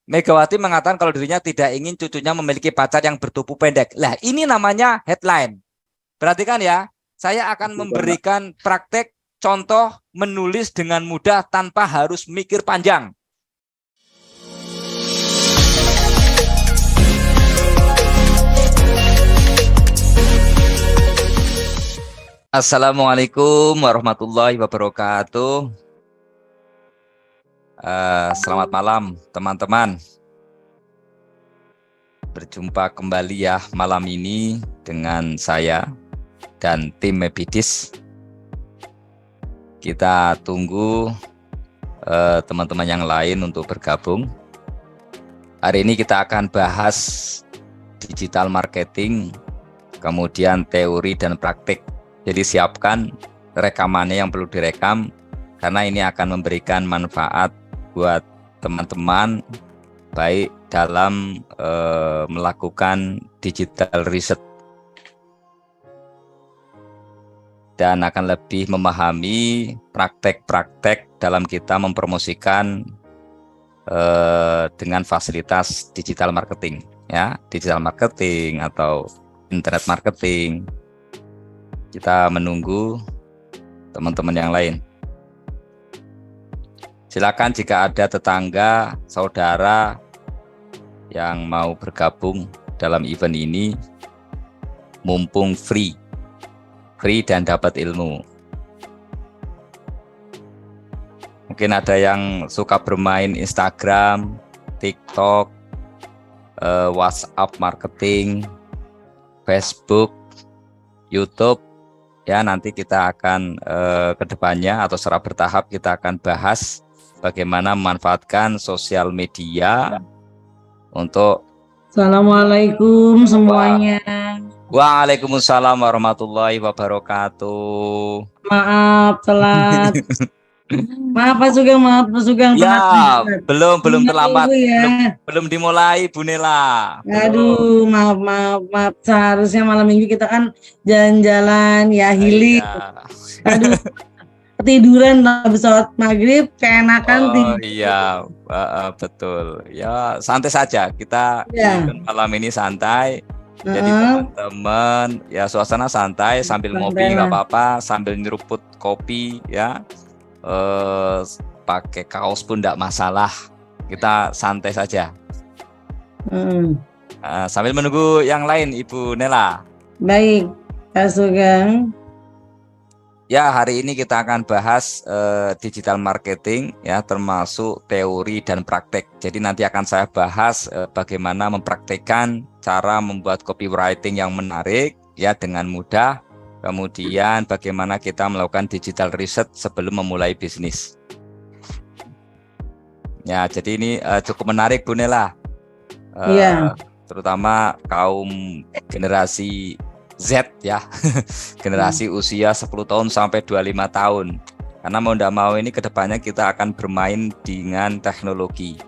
Megawati mengatakan kalau dirinya tidak ingin cucunya memiliki pacar yang bertubuh pendek. Lah, ini namanya headline. Perhatikan ya, saya akan memberikan praktek contoh menulis dengan mudah tanpa harus mikir panjang. Assalamualaikum warahmatullahi wabarakatuh. Selamat malam teman-teman. Berjumpa kembali ya malam ini dengan saya dan tim Mebidis. Kita tunggu teman-teman yang lain untuk bergabung. Hari ini kita akan bahas digital marketing, kemudian teori dan praktik. Jadi siapkan rekamannya yang perlu direkam, karena ini akan memberikan manfaat buat teman-teman baik dalam melakukan digital research dan akan lebih memahami praktek-praktek dalam kita mempromosikan dengan fasilitas digital marketing, ya, digital marketing atau internet marketing. Kita menunggu teman-teman yang lain. Silakan jika ada tetangga, saudara yang mau bergabung dalam event ini, mumpung free dan dapat ilmu. Mungkin ada yang suka bermain Instagram, TikTok, WhatsApp marketing, Facebook, YouTube. Ya, nanti kita akan ke depannya atau secara bertahap kita akan bahas bagaimana memanfaatkan sosial media untuk. Assalamualaikum semuanya. Waalaikumsalam warahmatullahi wabarakatuh. Maaf telat. Maaf Pak Sugeng Ya, telat. belum terlambat. Ya. Belum dimulai Bu Nela. Aduh, maaf. Seharusnya malam minggu kita kan jalan-jalan ya, healing. Iya. Aduh, ketiduran habis sholat maghrib, keenakan tidur. Iya, betul. Ya, santai saja. Kita malam ini santai. Jadi teman-teman, ya suasana santai sambil ngopi nggak apa-apa, sambil nyeruput kopi, ya. Pakai kaos pun enggak masalah. Kita santai saja. Sambil menunggu yang lain, Ibu Nela. Baik, Pak Sugeng. Ya, hari ini kita akan bahas digital marketing, ya, termasuk teori dan praktek. Jadi nanti akan saya bahas bagaimana mempraktekkan cara membuat copywriting yang menarik, ya, dengan mudah. Kemudian bagaimana kita melakukan digital research sebelum memulai bisnis. Ya, jadi ini cukup menarik Bu Nela. Terutama kaum generasi Z, ya. Generasi usia 10 tahun sampai 25 tahun. Karena mau tidak mau ini kedepannya kita akan bermain dengan teknologi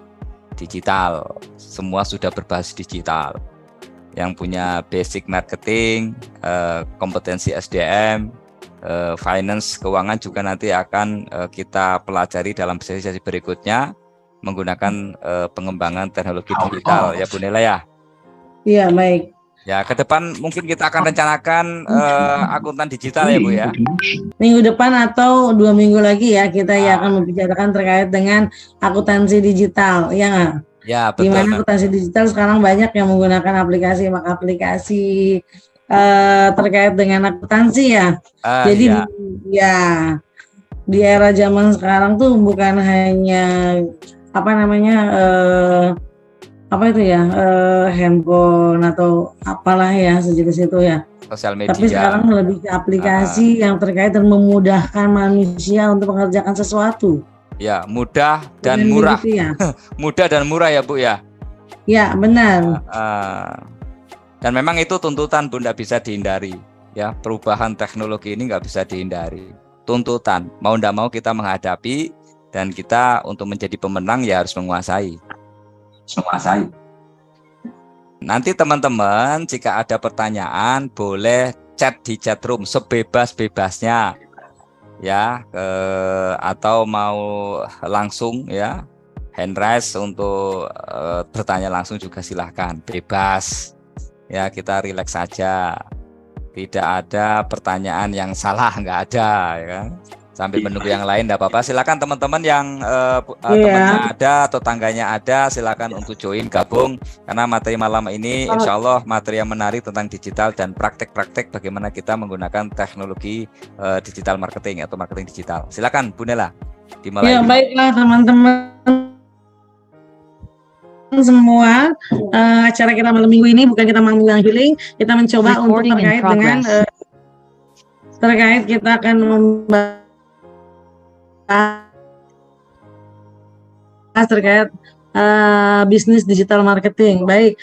digital. Semua sudah berbasis digital. Yang punya basic marketing, kompetensi SDM, finance, keuangan juga nanti akan kita pelajari dalam sesi-sesi berikutnya menggunakan pengembangan teknologi digital, ya Bu Nela ya. Iya, baik. Ya, ke depan mungkin kita akan rencanakan akuntan digital ya Bu ya. Minggu depan atau 2 minggu lagi ya kita akan membicarakan terkait dengan akuntansi digital, ya nggak? Ya, betul. Dimana akuntansi digital sekarang banyak yang menggunakan aplikasi terkait dengan akuntansi ya. Jadi di era zaman sekarang tuh bukan hanya handphone atau apalah ya sejenis itu ya. Sosial media. Tapi sekarang lebih ke aplikasi yang terkait dan memudahkan manusia untuk mengerjakan sesuatu. Ya, mudah dan murah. Gitu ya. Mudah dan murah ya Bu ya. Ya, benar. Dan memang itu tuntutan Bu, tidak bisa dihindari. Ya, perubahan teknologi ini nggak bisa dihindari. Tuntutan, mau tidak mau kita menghadapi, dan kita untuk menjadi pemenang ya harus menguasai. Nanti teman-teman jika ada pertanyaan boleh chat di chatroom sebebas-bebasnya, ya, atau mau langsung, ya, hand raise untuk bertanya langsung juga silahkan, bebas. Ya, kita rileks saja. Tidak ada pertanyaan yang salah, nggak ada, ya kan? Sambil menunggu yang lain, nggak apa-apa. Silakan teman-teman yang temannya ada atau tangganya ada, silakan untuk join, gabung. Karena materi malam ini, insya Allah materi yang menarik tentang digital dan praktek-praktek bagaimana kita menggunakan teknologi digital marketing atau marketing digital. Silakan, Bu Nela, dimulai. Ya, baiklah teman-teman semua, acara kita malam minggu ini bukan kita mengundang healing, kita mencoba untuk terkait dengan kita akan membahas terkait bisnis digital marketing. Baik,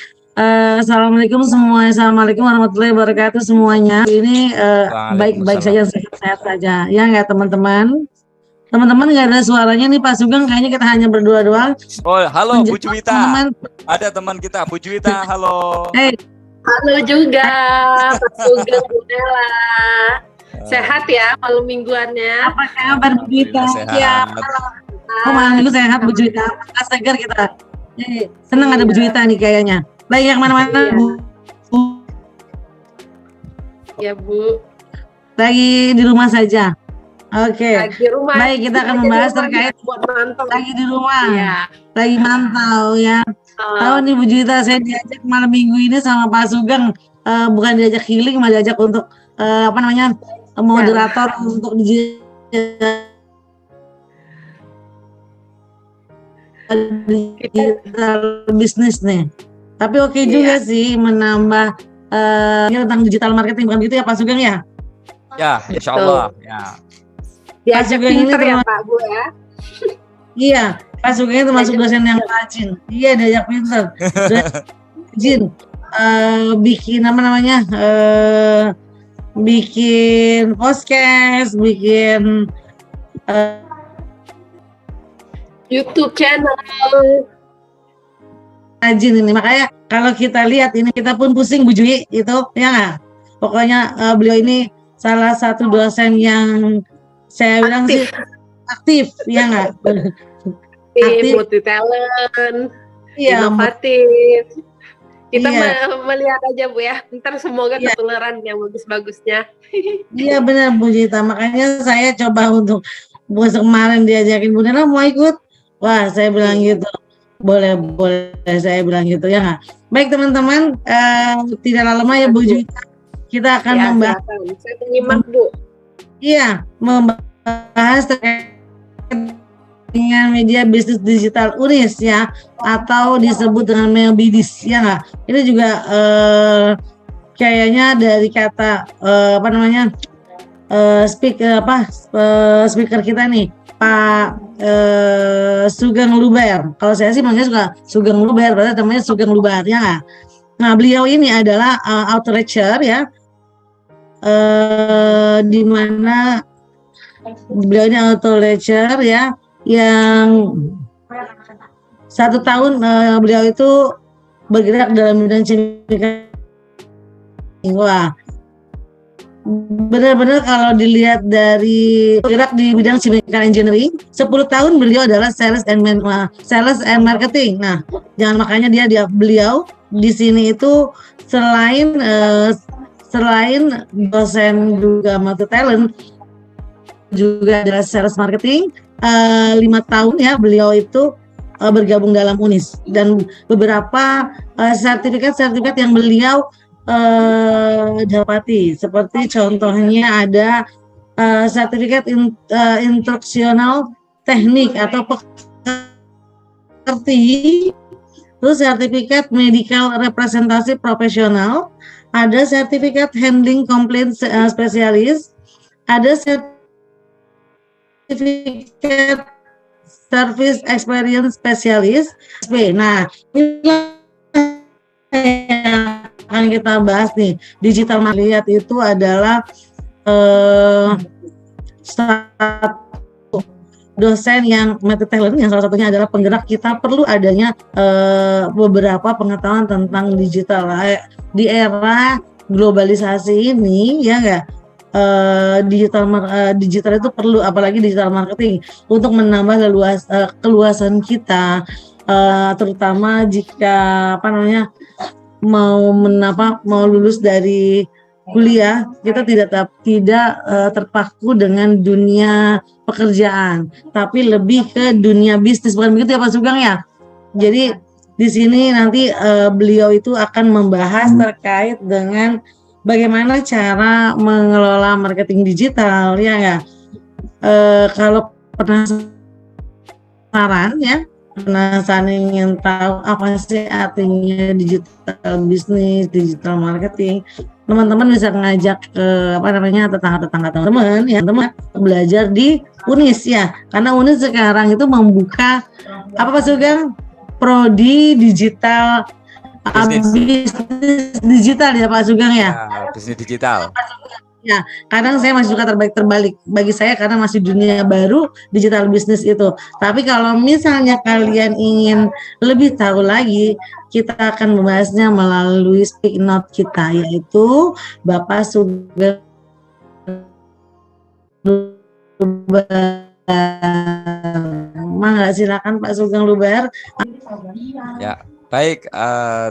assalamualaikum semuanya, assalamualaikum warahmatullahi wabarakatuh semuanya. Ini baik-baik saja, sehat-sehat saja, ya nggak teman-teman? Teman-teman nggak ada suaranya nih Pak Sugeng, kayaknya kita hanya berdua doang. Oh, halo Bu Juwita. Ada teman kita, Bu Juwita, halo. Hey. Halo juga, Pak Sugeng, Bu Nela. Sehat ya malam mingguannya. Apa kabar Bu Juwita? Ya. Oh, malam minggu sehat Bu Juwita. Segar kita. Senang ada Bu Juwita nih kayaknya. Lagi yang mana-mana Bu? Ya Bu. Lagi di rumah saja. Oke. Rumah. Baik, kita akan membahas terkait lagi di rumah. Ya. Lagi mantau ya. Tahu nih Bu Juwita, saya diajak malam minggu ini sama Pak Sugeng, bukan diajak healing, malah diajak untuk moderator untuk digital bisnis nih. Tapi oke juga sih menambah tentang digital marketing, bukan gitu ya Pak Sugeng ya? Ya, insya Allah. Ya. Diajak pinter ya Pak Bu ya. Iya, Pak Sugeng itu termasuk dosen yang rajin. Iya, diajak pinter. Rajin bikin bikin podcast, bikin YouTube channel. Rajin ini, makanya kalau kita lihat ini kita pun pusing Bu Jui itu, ya nggak? Pokoknya beliau ini salah satu dosen yang saya bilang sih aktif, ya nggak? Aktif, multi talent, inovatif. Kita melihat aja Bu ya, ntar semoga ketularan yang bagus-bagusnya. Iya benar Bu Jita, makanya saya coba untuk kemarin diajakin Bu Nela mau ikut, wah saya bilang gitu, boleh saya bilang gitu ya nggak. Baik teman-teman, tidak lama ya Bu Jita, kita akan membahas. Saya menyimak Bu. Iya, membahas terkait dengan media bisnis digital UNIS ya, atau disebut dengan Melbidis ya nggak. Ini juga kayaknya dari kata speaker kita nih Pak Sugeng Luber. Kalau saya sih manggilnya suka Sugeng Luber, berarti namanya Sugeng Luber ya nggak. Nah beliau ini adalah outreacher ya, di mana beliau ini outreacher ya, yang 1 tahun beliau itu bergerak dalam bidang chemical. Wah, benar-benar kalau dilihat dari bergerak di bidang chemical engineering, 10 tahun beliau adalah sales and marketing. Nah, jangan makanya beliau di sini itu selain dosen juga multi talent, juga adalah sales marketing. 5 tahun ya beliau itu bergabung dalam UNIS, dan beberapa sertifikat yang beliau dapati, seperti contohnya ada sertifikat instruksional teknik atau pekerti, terus sertifikat medical representasi profesional, ada sertifikat handling complaint spesialis, ada sertifikat service experience specialist. Nah, ini yang akan kita bahas nih. Digital marketing itu adalah satu dosen yang multi talent, yang salah satunya adalah penggerak. Kita perlu adanya beberapa pengetahuan tentang digital di era globalisasi ini, ya enggak? digital itu perlu, apalagi digital marketing untuk menambah keluasan kita, terutama jika mau lulus dari kuliah, kita tidak terpaku dengan dunia pekerjaan, tapi lebih ke dunia bisnis, bukan begitu ya Pak Sugeng ya? Jadi di sini nanti beliau itu akan membahas terkait dengan bagaimana cara mengelola marketing digital, ya nggak? Kalau penasaran ingin tahu apa sih artinya digital business, digital marketing, teman-teman bisa ngajak ke tetangga-tetangga teman belajar di UNIS ya, karena UNIS sekarang itu membuka Pak Sugeng, prodi digital, bisnis digital ya Pak Sugeng ya. Bisnis digital. Ya, kadang saya masih suka terbalik bagi saya karena masih dunia baru digital bisnis itu. Tapi kalau misalnya kalian ingin lebih tahu lagi, kita akan membahasnya melalui speak note kita, yaitu Bapak Sugeng Lubar. Mangga, silakan Pak Sugeng Lubar. Ya. Baik,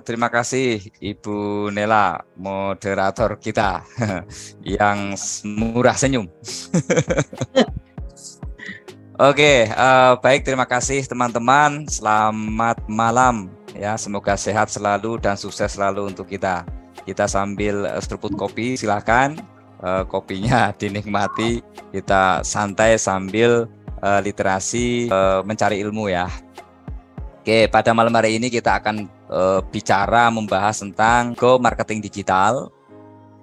terima kasih Ibu Nela, moderator kita yang murah senyum. Oke, baik, terima kasih teman-teman. Selamat malam ya, semoga sehat selalu dan sukses selalu untuk kita. Kita sambil seruput kopi, silakan kopinya dinikmati. Kita santai sambil literasi, mencari ilmu ya. Oke, pada malam hari ini kita akan bicara membahas tentang Go Marketing Digital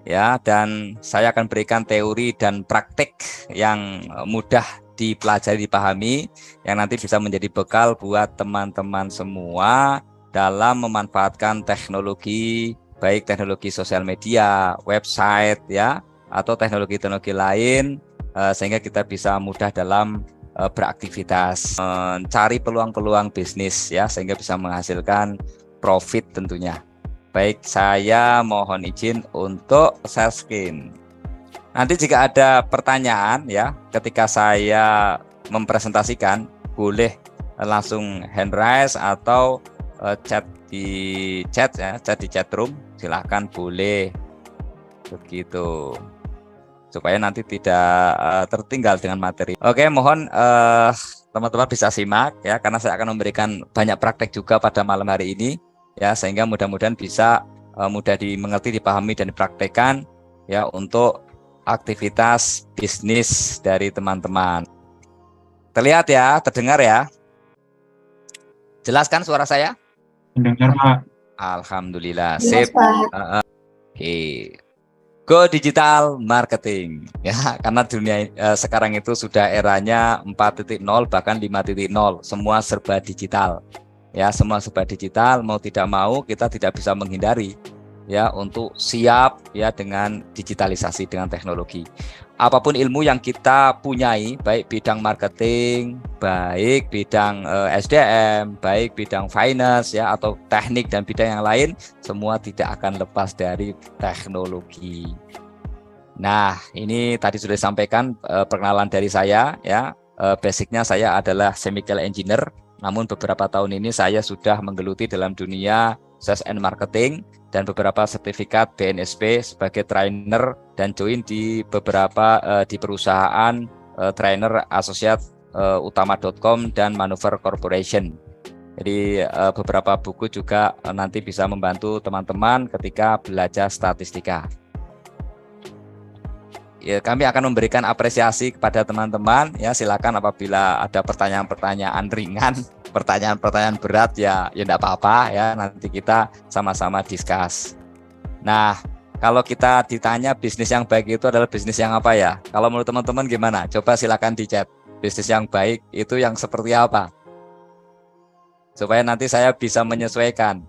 ya, dan saya akan berikan teori dan praktik yang mudah dipelajari, dipahami, yang nanti bisa menjadi bekal buat teman-teman semua dalam memanfaatkan teknologi, baik teknologi sosial media, website ya, atau teknologi-teknologi lain, sehingga kita bisa mudah dalam beraktivitas, mencari peluang-peluang bisnis ya, sehingga bisa menghasilkan profit tentunya. Baik, saya mohon izin untuk share screen. Nanti jika ada pertanyaan ya, ketika saya mempresentasikan, boleh langsung hand raise atau chat di chat room, silahkan, boleh begitu, supaya nanti tidak tertinggal dengan materi. Oke, mohon teman-teman bisa simak ya, karena saya akan memberikan banyak praktek juga pada malam hari ini ya, sehingga mudah-mudahan bisa mudah dimengerti, dipahami dan dipraktekkan ya untuk aktivitas bisnis dari teman-teman. Terlihat ya, terdengar ya? Jelas kan suara saya? Mendengar, Pak. Alhamdulillah. Yes, Sip. Oke. Go digital marketing ya, karena dunia sekarang itu sudah eranya 4.0 bahkan 5.0, semua serba digital ya, semua serba digital, mau tidak mau kita tidak bisa menghindari ya untuk siap ya dengan digitalisasi, dengan teknologi. Apapun ilmu yang kita punyai, baik bidang marketing, baik bidang SDM, baik bidang finance ya, atau teknik dan bidang yang lain, semua tidak akan lepas dari teknologi. Nah, ini tadi sudah disampaikan perkenalan dari saya ya. Basicnya saya adalah chemical engineer, namun beberapa tahun ini saya sudah menggeluti dalam dunia sales and marketing dan beberapa sertifikat BNSP sebagai trainer dan join di beberapa di perusahaan trainer associate utama.com dan Manuver Corporation. Jadi beberapa buku juga nanti bisa membantu teman-teman ketika belajar statistika. Ya, kami akan memberikan apresiasi kepada teman-teman ya, silakan apabila ada pertanyaan-pertanyaan ringan, pertanyaan-pertanyaan berat ya enggak apa-apa ya, nanti kita sama-sama discuss. Nah, kalau kita ditanya bisnis yang baik itu adalah bisnis yang apa ya? Kalau menurut teman-teman gimana? Coba silakan di chat. Bisnis yang baik itu yang seperti apa? Supaya nanti saya bisa menyesuaikan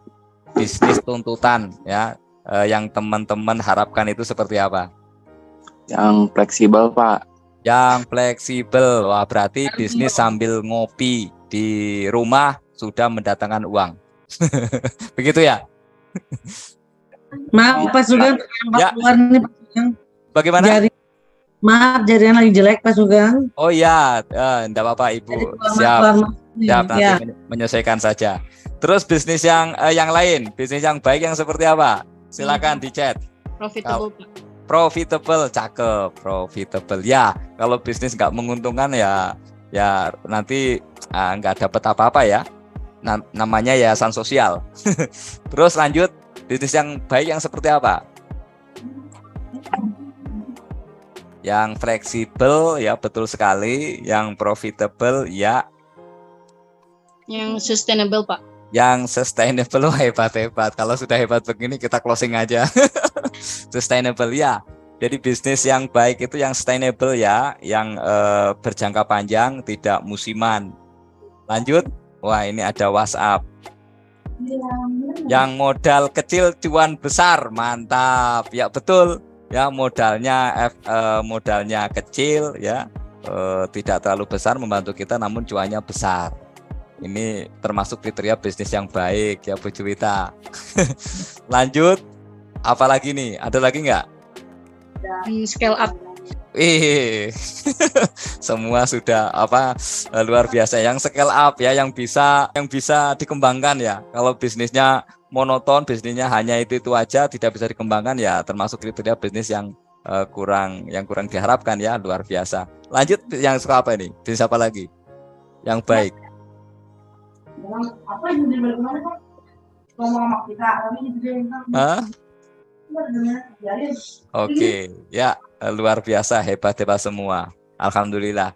bisnis tuntutan ya, yang teman-teman harapkan itu seperti apa? Yang fleksibel, Pak. Yang fleksibel, wah berarti bisnis sambil ngopi di rumah sudah mendatangkan uang. Begitu ya? Maaf Pak Sugeng, Ya. keluar nih Pak Sugeng. Bagaimana? Jari Maaf, jaringan lagi jelek Pak Sugeng. Oh ya, enggak apa-apa Ibu. Jadi Siap, siap nanti ya. menyesuaikan saja. Terus bisnis yang lain, bisnis yang baik yang seperti apa? Silakan di chat. Profitable, Pak. Profitable, cakep, profitable. Ya, kalau bisnis nggak menguntungkan ya nanti nggak dapat apa-apa ya. Namanya yayasan sosial. Terus lanjut, bisnis yang baik yang seperti apa? Yang fleksibel, ya betul sekali. Yang profitable, ya. Yang sustainable, Pak. Yang sustainable, hebat-hebat. Kalau sudah hebat begini kita closing aja. Sustainable ya. Jadi bisnis yang baik itu yang sustainable ya, yang berjangka panjang, tidak musiman. Lanjut. Wah, ini ada WhatsApp. Yang modal kecil cuan besar, mantap. Ya betul. Ya modalnya kecil ya, tidak terlalu besar membantu kita, namun cuannya besar. Ini termasuk kriteria bisnis yang baik ya Bu Juwita. Lanjut, apa lagi nih? Ada lagi nggak? Scale up. Semua sudah luar biasa. Yang scale up ya, yang bisa dikembangkan ya. Kalau bisnisnya monoton, bisnisnya hanya itu aja, tidak bisa dikembangkan ya, termasuk kriteria bisnis yang kurang diharapkan ya, luar biasa. Lanjut, yang suka apa ini? Bisnis apa lagi? Yang baik. Apa yang jadi bagaimana Pak? Ngomong sama kita, tapi Oke, ya luar biasa, hebat semua. Alhamdulillah.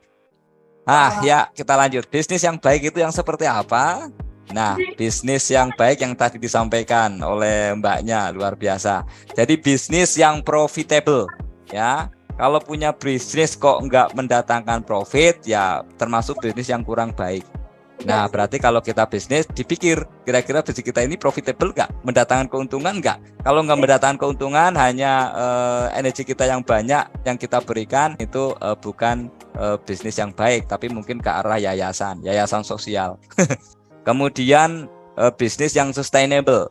Ya kita lanjut. Bisnis yang baik itu yang seperti apa? Nah, bisnis yang baik yang tadi disampaikan oleh Mbaknya luar biasa. Jadi bisnis yang profitable, ya. Kalau punya bisnis kok nggak mendatangkan profit, ya termasuk bisnis yang kurang baik. Nah, berarti kalau kita bisnis, dipikir kira-kira bisnis kita ini profitable nggak, mendatangkan keuntungan nggak? Kalau nggak mendatangkan keuntungan, hanya energi kita yang banyak yang kita berikan, itu bukan bisnis yang baik, tapi mungkin ke arah yayasan sosial. Kemudian bisnis yang sustainable,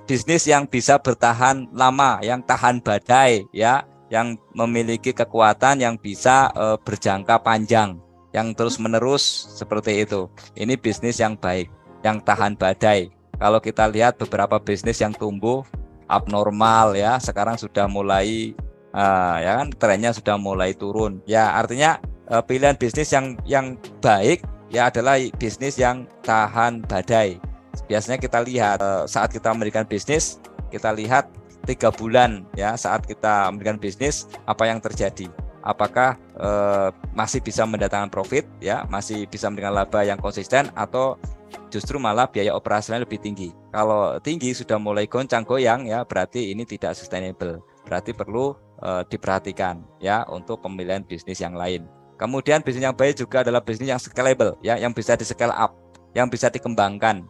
bisnis yang bisa bertahan lama, yang tahan badai, ya, yang memiliki kekuatan yang bisa berjangka panjang, yang terus menerus seperti itu. Ini bisnis yang baik, yang tahan badai. Kalau kita lihat beberapa bisnis yang tumbuh abnormal ya, sekarang sudah mulai ya kan, trennya sudah mulai turun. Ya, artinya pilihan bisnis yang baik ya adalah bisnis yang tahan badai. Biasanya kita lihat saat kita memberikan bisnis, kita lihat 3 bulan ya, saat kita memberikan bisnis apa yang terjadi. Apakah masih bisa mendatangkan profit ya, masih bisa memberikan laba yang konsisten, atau justru malah biaya operasional lebih tinggi. Kalau tinggi sudah mulai goncang-goyang ya, berarti ini tidak sustainable. Berarti perlu diperhatikan ya untuk pemilihan bisnis yang lain. Kemudian bisnis yang baik juga adalah bisnis yang scalable ya, yang bisa di scale up, yang bisa dikembangkan.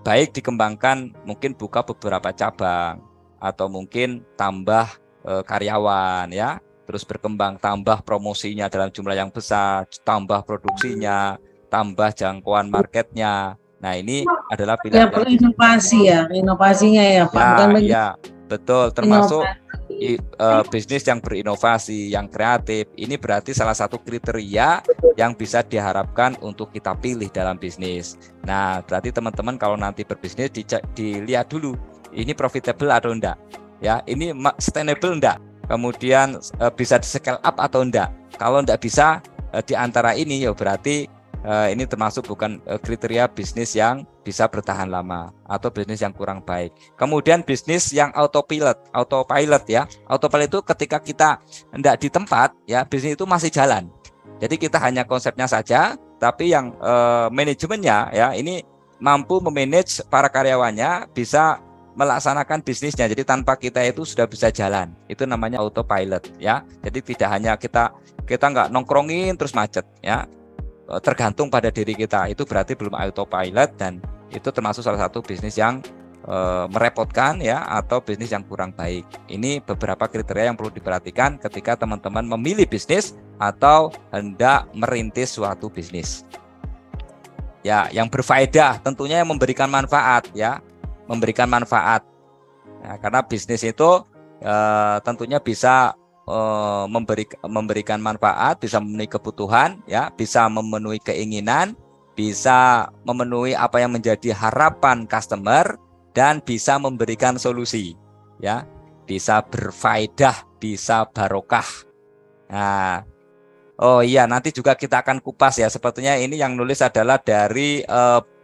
Baik dikembangkan, mungkin buka beberapa cabang atau mungkin tambah karyawan ya, terus berkembang, tambah promosinya dalam jumlah yang besar, tambah produksinya, tambah jangkauan marketnya. Nah, ini adalah pilihan perlu inovasi ya, inovasinya ya Pak. Ya, betul, termasuk bisnis yang berinovasi, yang kreatif. Ini berarti salah satu kriteria yang bisa diharapkan untuk kita pilih dalam bisnis. Nah, berarti teman-teman kalau nanti berbisnis dilihat dulu, ini profitable atau enggak ya, ini sustainable enggak, kemudian bisa di scale up atau enggak. Kalau enggak bisa di antara ini, ya berarti ini termasuk bukan kriteria bisnis yang bisa bertahan lama atau bisnis yang kurang baik. Kemudian bisnis yang autopilot ya. Autopilot itu ketika kita enggak di tempat ya, bisnis itu masih jalan. Jadi kita hanya konsepnya saja, tapi yang manajemennya ya ini mampu memanage para karyawannya, bisa melaksanakan bisnisnya. Jadi tanpa kita itu sudah bisa jalan. Itu namanya autopilot ya. Jadi tidak hanya kita nggak nongkrongin terus macet ya. Tergantung pada diri kita. Itu berarti belum autopilot, dan itu termasuk salah satu bisnis yang merepotkan ya, atau bisnis yang kurang baik. Ini beberapa kriteria yang perlu diperhatikan ketika teman-teman memilih bisnis atau hendak merintis suatu bisnis. Ya, yang berfaedah, tentunya yang memberikan manfaat ya. Memberikan manfaat. Nah, karena bisnis itu tentunya bisa memberikan manfaat, bisa memenuhi kebutuhan, ya, bisa memenuhi keinginan, bisa memenuhi apa yang menjadi harapan customer, dan bisa memberikan solusi, ya, bisa berfaedah, bisa barokah. Nah, oh iya, nanti juga kita akan kupas ya. Sepertinya ini yang nulis adalah dari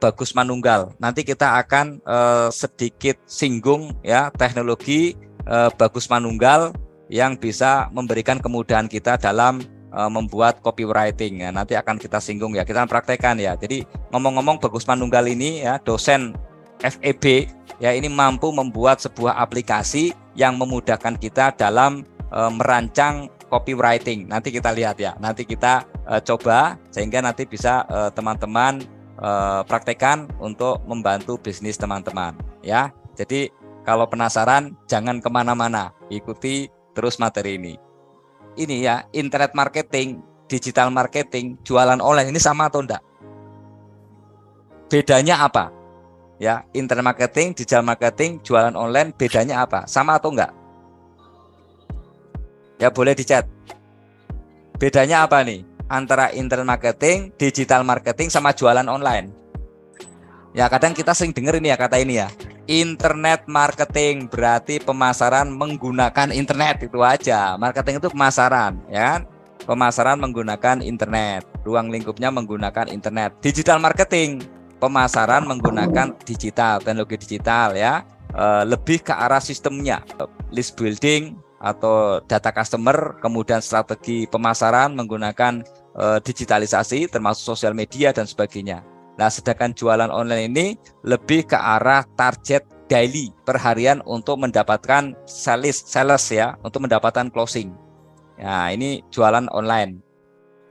Bagus Manunggal. Nanti kita akan sedikit singgung ya teknologi Bagus Manunggal yang bisa memberikan kemudahan kita dalam membuat copywriting. Ya, nanti akan kita singgung ya. Kita akan praktekkan ya. Jadi ngomong-ngomong, Bagus Manunggal ini ya dosen FEB ya, ini mampu membuat sebuah aplikasi yang memudahkan kita dalam merancang copywriting. Nanti kita lihat ya. Nanti kita coba sehingga nanti bisa teman-teman praktekkan untuk membantu bisnis teman-teman ya. Jadi kalau penasaran jangan kemana-mana, ikuti terus materi ini. Ini ya, internet marketing, digital marketing, jualan online ini sama atau enggak? Bedanya apa? Ya, internet marketing, digital marketing, jualan online, bedanya apa? Sama atau enggak? Ya, boleh dicat. Bedanya apa nih? Antara internet marketing, digital marketing, sama jualan online. Ya, kadang kita sering dengar ini ya, kata ini ya. Internet marketing berarti pemasaran menggunakan internet, itu aja. Marketing itu pemasaran, ya kan? Pemasaran menggunakan internet. Ruang lingkupnya menggunakan internet. Digital marketing, pemasaran menggunakan digital, teknologi digital ya. Lebih ke arah sistemnya, list building atau data customer, kemudian strategi pemasaran menggunakan digitalisasi termasuk sosial media dan sebagainya. Nah, sedangkan jualan online ini lebih ke arah target daily, perharian untuk mendapatkan sales ya, untuk mendapatkan closing. Ya, ini jualan online.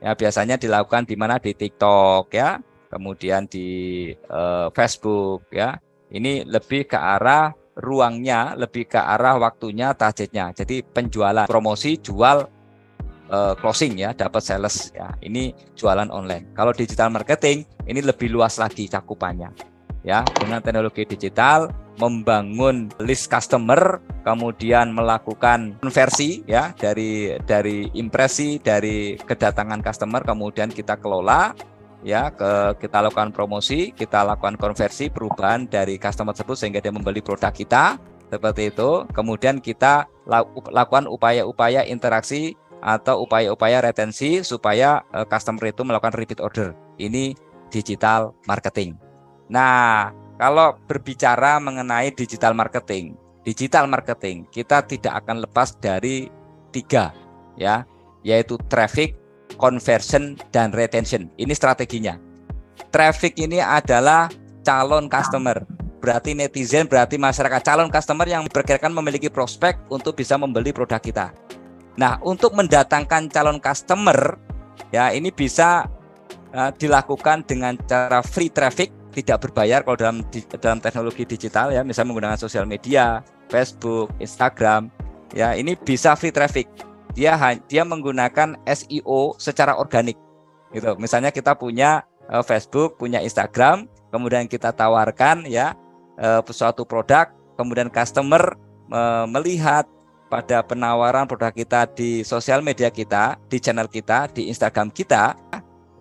Ya, biasanya dilakukan di mana? Di TikTok ya, kemudian di Facebook ya. Ini lebih ke arah ruangnya, lebih ke arah waktunya, targetnya. Jadi penjualan, promosi, jual, closing ya, dapat sales ya. Ini jualan online. Kalau digital marketing ini lebih luas lagi cakupannya. Ya, dengan teknologi digital membangun list customer, kemudian melakukan konversi ya dari impresi, dari kedatangan customer, kemudian kita kelola ya, kita lakukan promosi, kita lakukan konversi, perubahan dari customer tersebut sehingga dia membeli produk kita, seperti itu. Kemudian kita lakukan upaya-upaya interaksi atau upaya-upaya retensi supaya customer itu melakukan repeat order. Ini digital marketing. Nah, kalau berbicara mengenai digital marketing kita tidak akan lepas dari 3 ya, yaitu traffic, conversion, dan retention. Ini strateginya. Traffic ini adalah calon customer, berarti netizen, berarti masyarakat. Calon customer yang diperkirakan memiliki prospek untuk bisa membeli produk kita. Nah, untuk mendatangkan calon customer ya, ini bisa dilakukan dengan cara free traffic, tidak berbayar kalau dalam teknologi digital ya, misalnya menggunakan sosial media, Facebook, Instagram ya, ini bisa free traffic. Dia menggunakan SEO secara organik gitu. Misalnya kita punya Facebook, punya Instagram, kemudian kita tawarkan ya suatu produk, kemudian customer melihat pada penawaran produk kita di sosial media kita, di channel kita, di Instagram kita,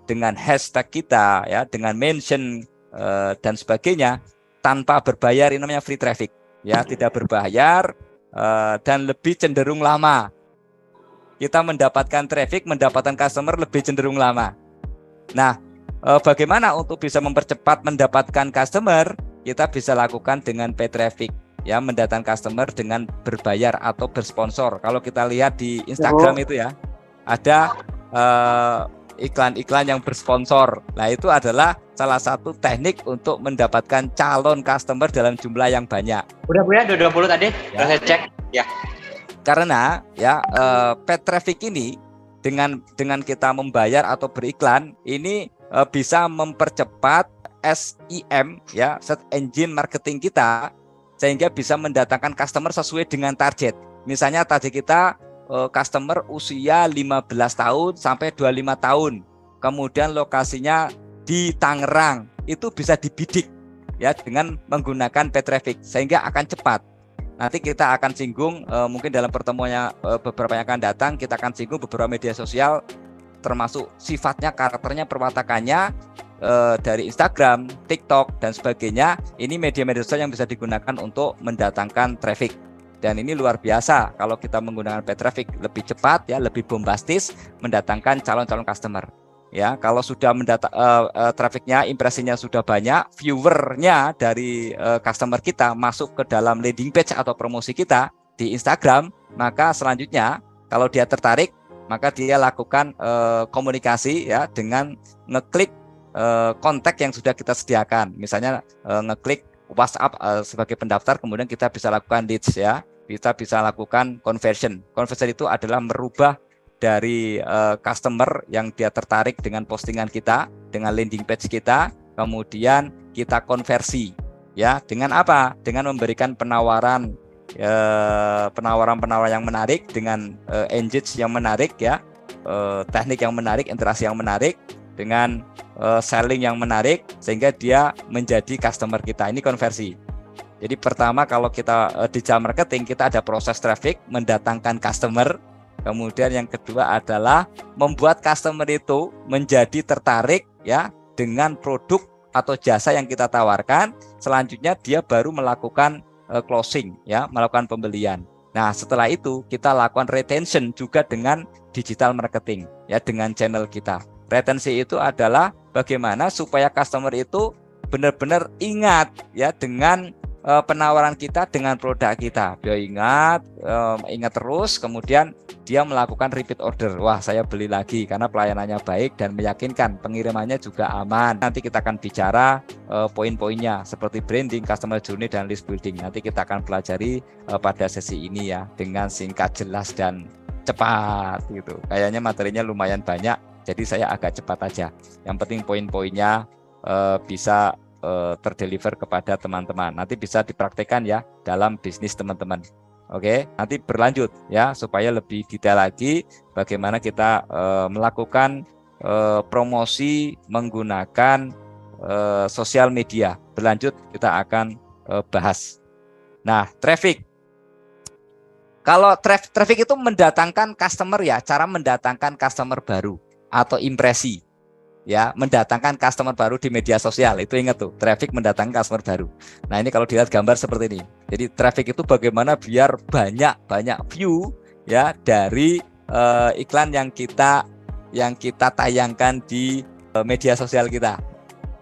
dengan hashtag kita ya, dengan mention dan sebagainya, tanpa berbayar. Ini namanya free traffic ya, tidak berbayar dan lebih cenderung lama. Kita mendapatkan traffic, mendapatkan customer lebih cenderung lama. Nah, bagaimana untuk bisa mempercepat mendapatkan customer? Kita bisa lakukan dengan paid traffic ya, mendatangkan customer dengan berbayar atau bersponsor. Kalau kita lihat di Instagram itu ya, ada iklan-iklan yang bersponsor. Nah, itu adalah salah satu teknik untuk mendapatkan calon customer dalam jumlah yang banyak. Udah Bu ya, 20 tadi. Ya. Saya cek. Ya. Karena ya paid traffic ini dengan kita membayar atau beriklan ini bisa mempercepat SEM ya, search engine marketing kita, sehingga bisa mendatangkan customer sesuai dengan target. Misalnya target kita customer usia 15 tahun sampai 25 tahun. Kemudian lokasinya di Tangerang. Itu bisa dibidik ya dengan menggunakan paid traffic sehingga akan cepat. Nanti kita akan singgung mungkin dalam pertemuannya beberapa yang akan datang, kita akan singgung beberapa media sosial termasuk sifatnya, karakternya, perwatakannya dari Instagram, TikTok dan sebagainya. Ini media-media sosial yang bisa digunakan untuk mendatangkan traffic. Dan ini luar biasa kalau kita menggunakan paid traffic, lebih cepat ya, lebih bombastis mendatangkan calon-calon customer. Ya, kalau sudah trafficnya, impresinya sudah banyak, viewernya dari customer kita masuk ke dalam landing page atau promosi kita di Instagram, maka selanjutnya kalau dia tertarik, maka dia lakukan komunikasi ya dengan ngeklik kontak yang sudah kita sediakan. Misalnya ngeklik WhatsApp sebagai pendaftar, kemudian kita bisa lakukan leads ya. Kita bisa lakukan conversion. Conversion itu adalah merubah dari customer yang dia tertarik dengan postingan kita, dengan landing page kita, kemudian kita konversi ya dengan apa? Dengan memberikan penawaran yang menarik, dengan engage yang menarik ya, teknik yang menarik, interaksi yang menarik, dengan selling yang menarik sehingga dia menjadi customer kita. Ini konversi. Jadi pertama kalau kita digital marketing, kita ada proses traffic, mendatangkan customer. Kemudian yang kedua adalah membuat customer itu menjadi tertarik ya dengan produk atau jasa yang kita tawarkan. Selanjutnya dia baru melakukan closing ya, melakukan pembelian. Nah, setelah itu kita lakukan retention juga dengan digital marketing ya, dengan channel kita. Retensi itu adalah bagaimana supaya customer itu benar-benar ingat ya dengan penawaran kita, dengan produk kita. Dia ingat terus, kemudian dia melakukan repeat order. Wah, saya beli lagi karena pelayanannya baik dan meyakinkan, pengirimannya juga aman. Nanti kita akan bicara poin-poinnya seperti branding, customer journey, dan list building. Nanti kita akan pelajari pada sesi ini ya, dengan singkat, jelas, dan cepat gitu. Kayaknya materinya lumayan banyak, jadi saya agak cepat aja. Yang penting poin-poinnya bisa terdeliver kepada teman-teman. Nanti bisa dipraktekkan ya dalam bisnis teman-teman. Oke, nanti berlanjut ya supaya lebih detail lagi bagaimana kita melakukan promosi menggunakan sosial media. Berlanjut kita akan bahas. Nah, traffic. Kalau traffic itu mendatangkan customer ya, cara mendatangkan customer baru atau impresi. Ya, mendatangkan customer baru di media sosial. Itu ingat tuh, traffic mendatangkan customer baru. Nah, ini kalau dilihat gambar seperti ini. Jadi traffic itu bagaimana biar banyak view ya dari iklan yang kita tayangkan di media sosial kita.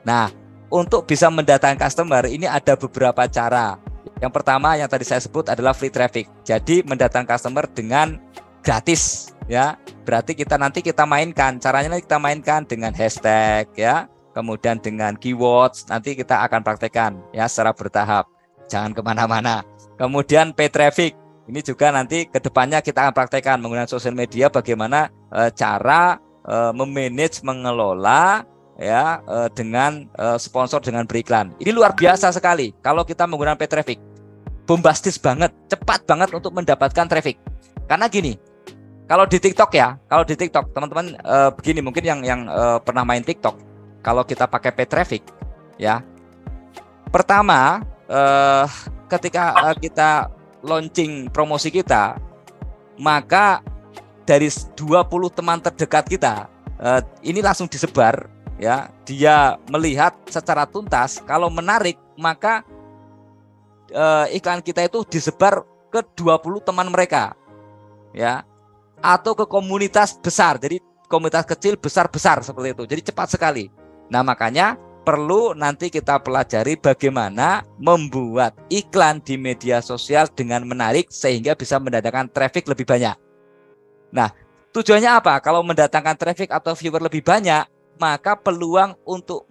Nah, untuk bisa mendatangkan customer ini ada beberapa cara. Yang pertama yang tadi saya sebut adalah free traffic. Jadi mendatangkan customer dengan gratis ya. Berarti nanti kita mainkan, caranya kita mainkan dengan hashtag ya, kemudian dengan keywords. Nanti kita akan praktekkan ya secara bertahap. Jangan kemana-mana. Kemudian paid traffic. Ini juga nanti kedepannya kita akan praktekkan menggunakan sosial media bagaimana cara memanage, mengelola ya dengan sponsor, dengan beriklan. Ini luar biasa sekali kalau kita menggunakan paid traffic. Bombastis banget, cepat banget untuk mendapatkan traffic. Karena gini, kalau di TikTok teman-teman begini, mungkin yang pernah main TikTok, kalau kita pakai paid traffic ya, pertama ketika kita launching promosi kita, maka dari 20 teman terdekat kita ini langsung disebar ya, dia melihat secara tuntas. Kalau menarik, maka iklan kita itu disebar ke 20 teman mereka ya, atau ke komunitas besar. Jadi komunitas kecil besar seperti itu. Jadi cepat sekali. Nah, makanya perlu nanti kita pelajari bagaimana membuat iklan di media sosial dengan menarik sehingga bisa mendatangkan traffic lebih banyak. Nah, tujuannya apa? Kalau mendatangkan traffic atau viewer lebih banyak, maka peluang untuk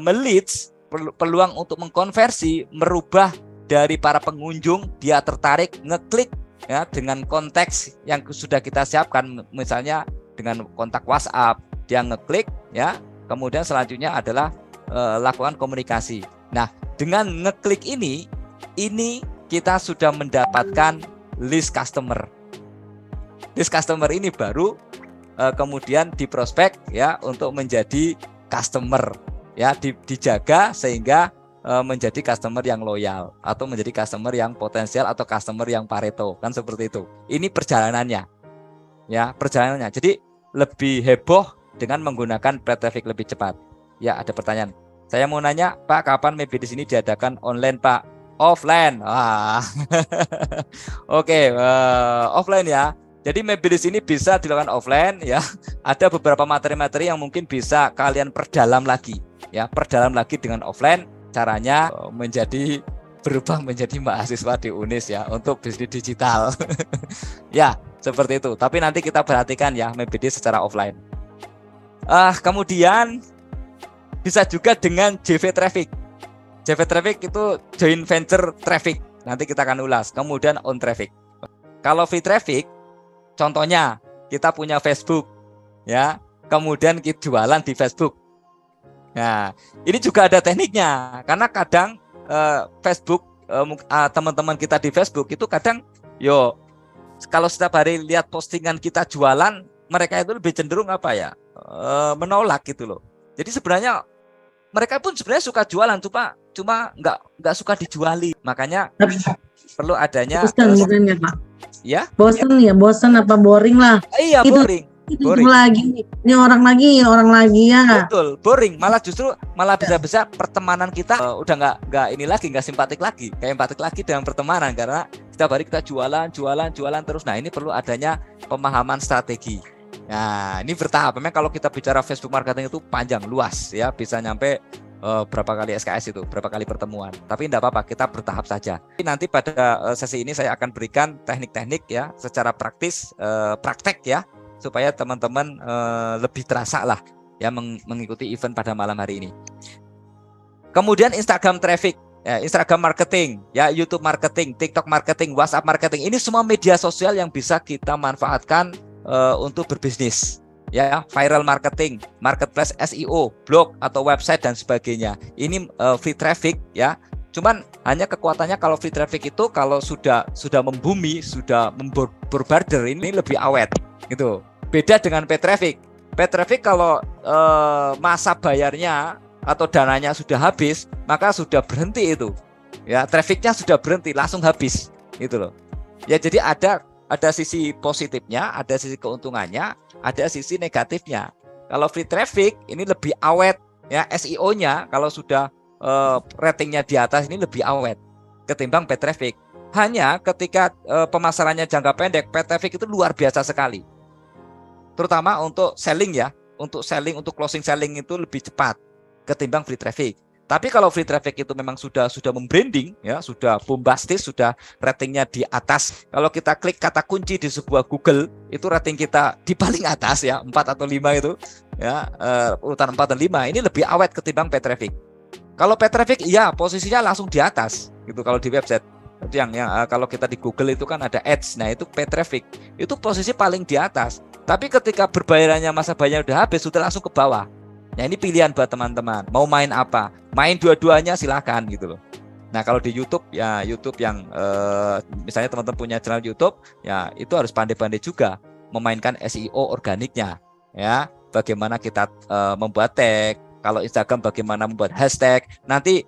meleads, peluang untuk mengkonversi, merubah dari para pengunjung, dia tertarik ngeklik ya dengan konteks yang sudah kita siapkan, misalnya dengan kontak WhatsApp, dia ngeklik ya, kemudian selanjutnya adalah lakukan komunikasi. Nah, dengan ngeklik ini kita sudah mendapatkan list customer. List customer ini baru kemudian diprospek ya untuk menjadi customer ya, dijaga sehingga menjadi customer yang loyal atau menjadi customer yang potensial atau customer yang Pareto, kan seperti itu. Ini perjalanannya, ya perjalanannya. Jadi lebih heboh dengan menggunakan paid traffic lebih cepat. Ya, ada pertanyaan. Saya mau nanya, Pak, kapan maybe di sini diadakan online, Pak? Offline. Wah. Oke, offline ya. Jadi maybe di sini bisa dilakukan offline ya. Ada beberapa materi-materi yang mungkin bisa kalian perdalam lagi, ya, perdalam lagi dengan offline. Caranya berubah menjadi mahasiswa di UNIS ya untuk bisnis digital. Ya, seperti itu. Tapi nanti kita perhatikan ya MBD secara offline. Kemudian bisa juga dengan JV Traffic. JV Traffic itu joint venture traffic. Nanti kita akan ulas. Kemudian on traffic. Kalau free traffic, contohnya kita punya Facebook, ya. Kemudian kita jualan di Facebook. Nah, ini juga ada tekniknya. Karena kadang Facebook, teman-teman kita di Facebook itu kadang, kalau setiap hari lihat postingan kita jualan, mereka itu lebih cenderung menolak gitu loh. Jadi sebenarnya mereka pun sebenarnya suka jualan, cuma nggak suka dijuali. Makanya perlu adanya. Bosan bukan ya Pak? Ya? Bosan apa boring lah? Iya, boring. Ini orang lagi ya nggak? Betul, boring. Malah bisa pertemanan kita udah nggak simpatik lagi, kayak empatik lagi dengan pertemanan karena setiap hari kita jualan terus. Nah, ini perlu adanya pemahaman strategi. Nah, ini bertahap. Memang kalau kita bicara Facebook marketing itu panjang, luas ya, bisa nyampe berapa kali SKS itu, berapa kali pertemuan. Tapi tidak apa-apa, kita bertahap saja. Nanti pada sesi ini saya akan berikan teknik-teknik ya, secara praktis, praktek ya, supaya teman-teman lebih terasa lah ya mengikuti event pada malam hari ini. Kemudian Instagram traffic, ya, Instagram marketing, ya, YouTube marketing, TikTok marketing, WhatsApp marketing. Ini semua media sosial yang bisa kita manfaatkan untuk berbisnis. Ya, viral marketing, marketplace SEO, blog atau website dan sebagainya. Ini free traffic ya. Cuman hanya kekuatannya kalau free traffic itu kalau sudah membumi, sudah berbarter, ini lebih awet gitu. Beda dengan paid traffic. Paid traffic kalau masa bayarnya atau dananya sudah habis, maka sudah berhenti itu. Ya, trafficnya sudah berhenti, langsung habis gitu loh. Ya, jadi ada sisi positifnya, ada sisi keuntungannya, ada sisi negatifnya. Kalau free traffic ini lebih awet ya, SEO-nya kalau sudah ratingnya di atas ini lebih awet ketimbang paid traffic. Hanya ketika pemasarannya jangka pendek, paid traffic itu luar biasa sekali. Terutama untuk selling ya, untuk closing selling itu lebih cepat ketimbang free traffic. Tapi kalau free traffic itu memang sudah membranding ya, sudah bombastis, sudah ratingnya di atas. Kalau kita klik kata kunci di sebuah Google, itu rating kita di paling atas ya, 4 atau 5 itu ya, urutan 4 dan 5. Ini lebih awet ketimbang paid traffic. Kalau paid traffic ya posisinya langsung di atas gitu kalau di website. Itu yang kalau kita di Google itu kan ada ads. Nah, itu paid traffic. Itu posisi paling di atas. Tapi ketika berbayarannya masa bayarnya udah habis, sudah langsung ke bawah. Nah, ini pilihan buat teman-teman. Mau main apa? Main dua-duanya silahkan gitu loh. Nah, kalau di YouTube ya, YouTube yang misalnya teman-teman punya channel YouTube, ya itu harus pandai-pandai juga memainkan SEO organiknya. Ya, bagaimana kita membuat tag. Kalau Instagram bagaimana membuat hashtag. Nanti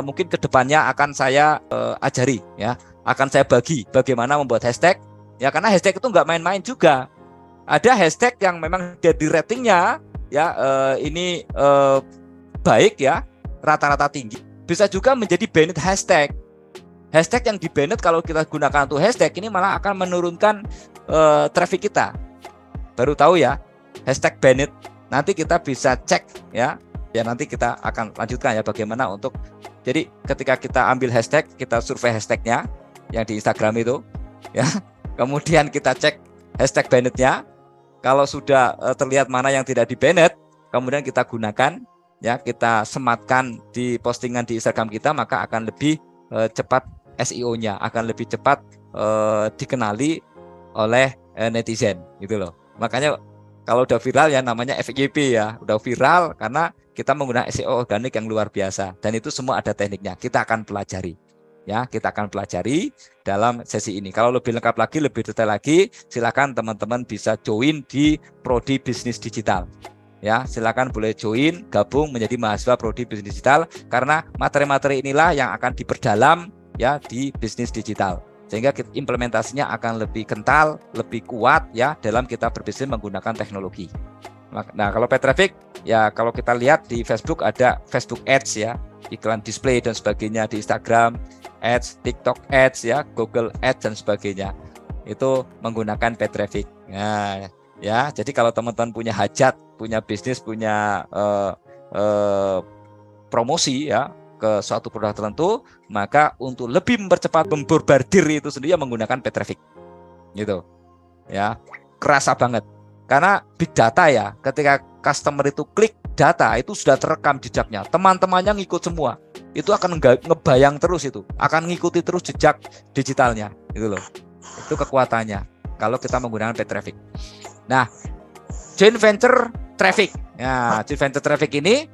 mungkin kedepannya akan saya ajari ya, akan saya bagi bagaimana membuat hashtag. Ya, karena hashtag itu nggak main-main juga. Ada hashtag yang memang jadi ratingnya ya ini baik ya, rata-rata tinggi. Bisa juga menjadi banned hashtag. Hashtag yang di banned kalau kita gunakan untuk hashtag ini malah akan menurunkan traffic kita. Baru tahu ya, hashtag banned. Nanti kita bisa cek ya. Ya, nanti kita akan lanjutkan ya bagaimana untuk. Jadi ketika kita ambil hashtag, kita survei hashtagnya yang di Instagram itu ya. Kemudian kita cek hashtag banned-nya. Kalau sudah terlihat mana yang tidak di banned, kemudian kita gunakan ya, kita sematkan di postingan di Instagram kita, maka akan lebih cepat SEO-nya, akan lebih cepat dikenali oleh netizen gitu loh. Makanya kalau udah viral ya namanya FYP ya, udah viral karena kita menggunakan SEO organik yang luar biasa, dan itu semua ada tekniknya. Kita akan pelajari. Ya, kita akan pelajari dalam sesi ini. Kalau lebih lengkap lagi, lebih detail lagi, silakan teman-teman bisa join di Prodi Bisnis Digital. ya silakan boleh join, gabung menjadi mahasiswa prodi bisnis digital, karena materi-materi inilah yang akan diperdalam ya di bisnis digital, sehingga implementasinya akan lebih kental, lebih kuat ya dalam kita berbisnis menggunakan teknologi. Nah, kalau paid traffic ya, kalau kita lihat di Facebook ada Facebook Ads ya, iklan display dan sebagainya, di Instagram Ads, TikTok Ads ya, Google Ads dan sebagainya. Itu menggunakan paid traffic. Nah, ya, jadi kalau teman-teman punya hajat, punya bisnis, punya promosi ya ke suatu produk tertentu, maka untuk lebih mempercepat memborbardir itu sendiri menggunakan paid traffic. Gitu. Ya, kerasa banget. Karena big data ya, ketika customer itu klik data, itu sudah terekam jejaknya. Teman-temannya ngikut semua. Itu akan ngebayang terus itu. Akan ngikuti terus jejak digitalnya. Gitu loh. Itu kekuatannya kalau kita menggunakan paid traffic. Nah, joint venture traffic. Ya, joint venture traffic ini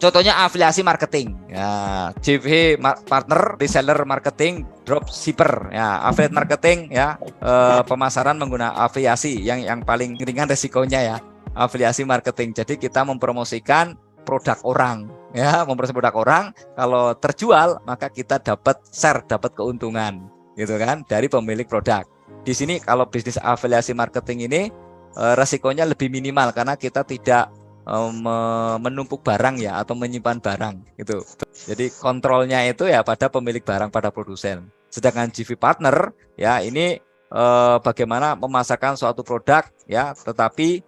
contohnya afiliasi marketing. Ya, JV partner, reseller marketing, dropshipper. Ya, affiliate marketing ya, pemasaran menggunakan afiliasi yang paling ringan resikonya ya. Afiliasi marketing. Jadi kita mempromosikan produk orang, ya, mempromosikan produk orang. Kalau terjual, maka kita dapat share, dapat keuntungan, gitu kan, dari pemilik produk. Di sini kalau bisnis afiliasi marketing ini resikonya lebih minimal karena kita tidak menumpuk barang ya atau menyimpan barang gitu. Jadi kontrolnya itu ya pada pemilik barang, pada produsen. Sedangkan JV partner ya ini bagaimana memasarkan suatu produk ya, tetapi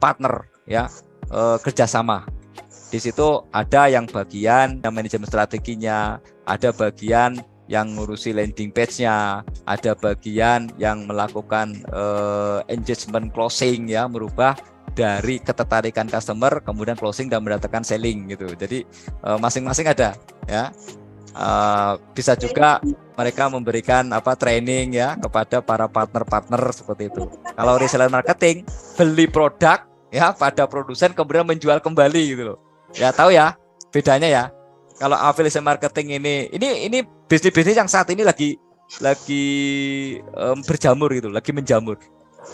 partner ya, kerjasama. Di situ ada yang bagian yang manajemen strateginya, ada bagian yang ngurusi landing page-nya, ada bagian yang melakukan engagement closing ya, merubah dari ketertarikan customer kemudian closing dan mendatangkan selling gitu. Jadi masing-masing ada ya. Bisa juga mereka memberikan training ya kepada para partner-partner seperti itu. Kalau reseller marketing beli produk ya pada produsen kemudian menjual kembali gitu loh. Ya tahu ya bedanya ya. Kalau affiliate marketing ini bisnis-bisnis yang saat ini lagi berjamur gitu, lagi menjamur.